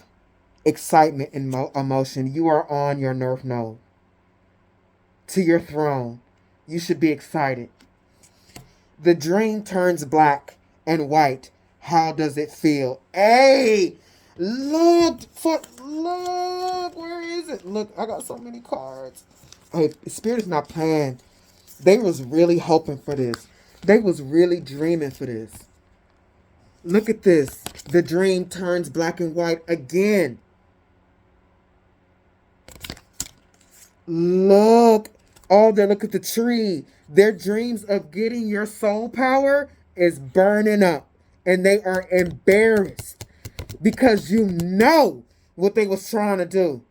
Excitement and emotion. You are on your North Node. To your throne. You should be excited. The dream turns black and white. How does it feel? Hey! Look! Where is it? Look, I got so many cards. Hey, Spirit is not playing. They was really hoping for this. They was really dreaming for this. Look at this. The dream turns black and white again. Look. Oh, they look at the tree. Their dreams of getting your soul power is burning up. And they are embarrassed. Because you know what they was trying to do.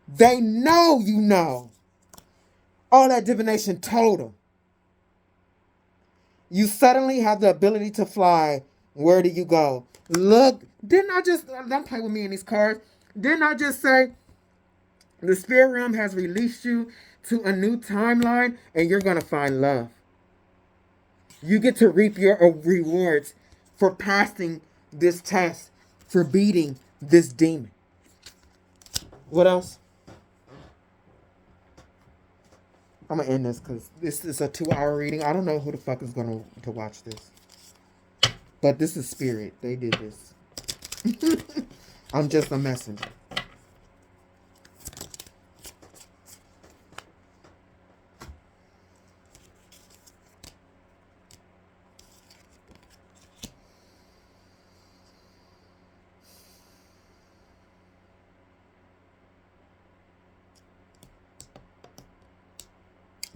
They know you know. All that divination told them. You suddenly have the ability to fly. Where do you go? Look, didn't I just, don't play with me in these cards. Didn't I just say the spirit realm has released you to a new timeline and you're going to find love. You get to reap your rewards for passing this test, for beating this demon. What else? I'm going to end this because this is a 2-hour reading. I don't know who the fuck is going to watch this. But this is spirit. They did this. I'm just a messenger.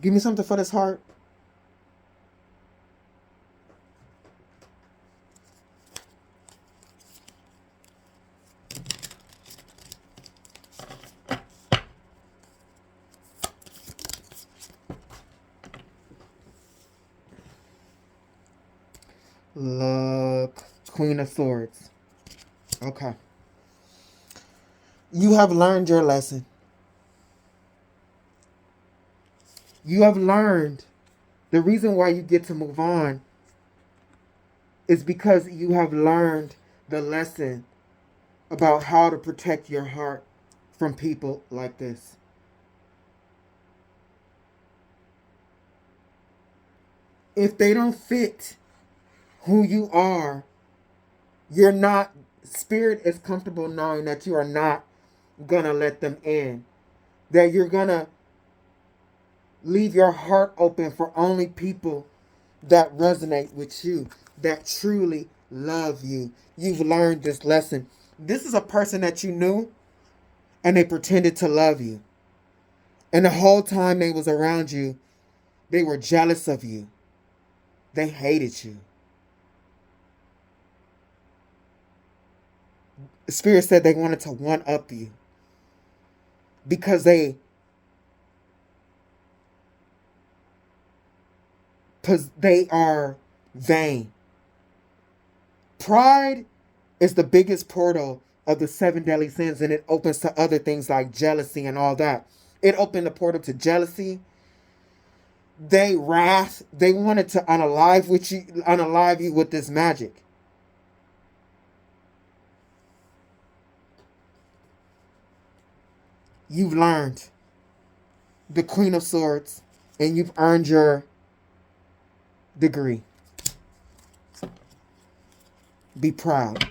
Give me something for this heart. Look, Queen of Swords. Okay. You have learned your lesson. You have learned. The reason why you get to move on is because you have learned the lesson about how to protect your heart from people like this. If they don't fit who you are, you're not, spirit is comfortable knowing that you are not gonna let them in. That you're gonna leave your heart open for only people that resonate with you, that truly love you. You've learned this lesson. This is a person that you knew and they pretended to love you. And the whole time they was around you, they were jealous of you. They hated you. The spirit said they wanted to one-up you because they are vain. Pride is the biggest portal of the 7 deadly sins, and it opens to other things like jealousy and all that. It opened the portal to jealousy. They wanted to unalive you with this magic. You've learned the Queen of Swords, and you've earned your degree. Be proud.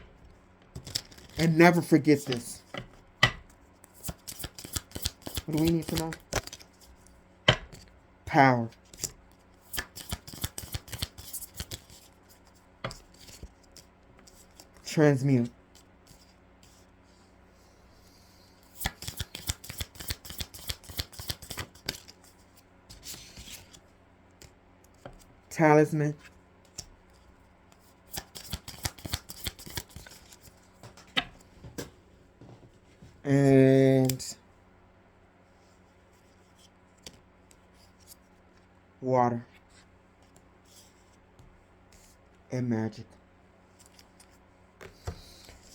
And never forget this. What do we need to know? Power. Transmute. Talisman. And water. And magic.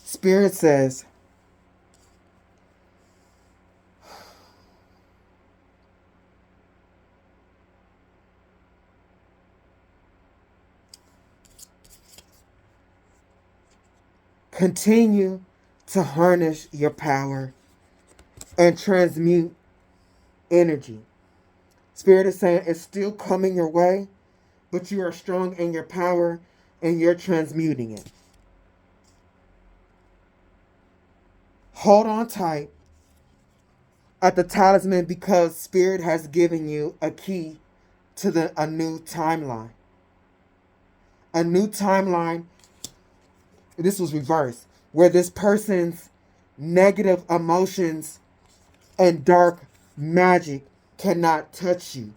Spirit says, continue to harness your power and transmute energy. Spirit is saying it's still coming your way, but you are strong in your power and you're transmuting it. Hold on tight. at the talisman because Spirit has given you a key to a new timeline. A new timeline, this was reversed, where this person's negative emotions and dark magic cannot touch you.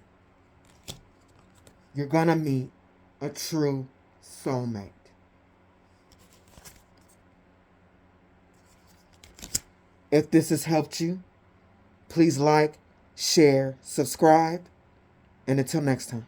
You're gonna meet a true soulmate. If this has helped you, please like, share, subscribe, and until next time.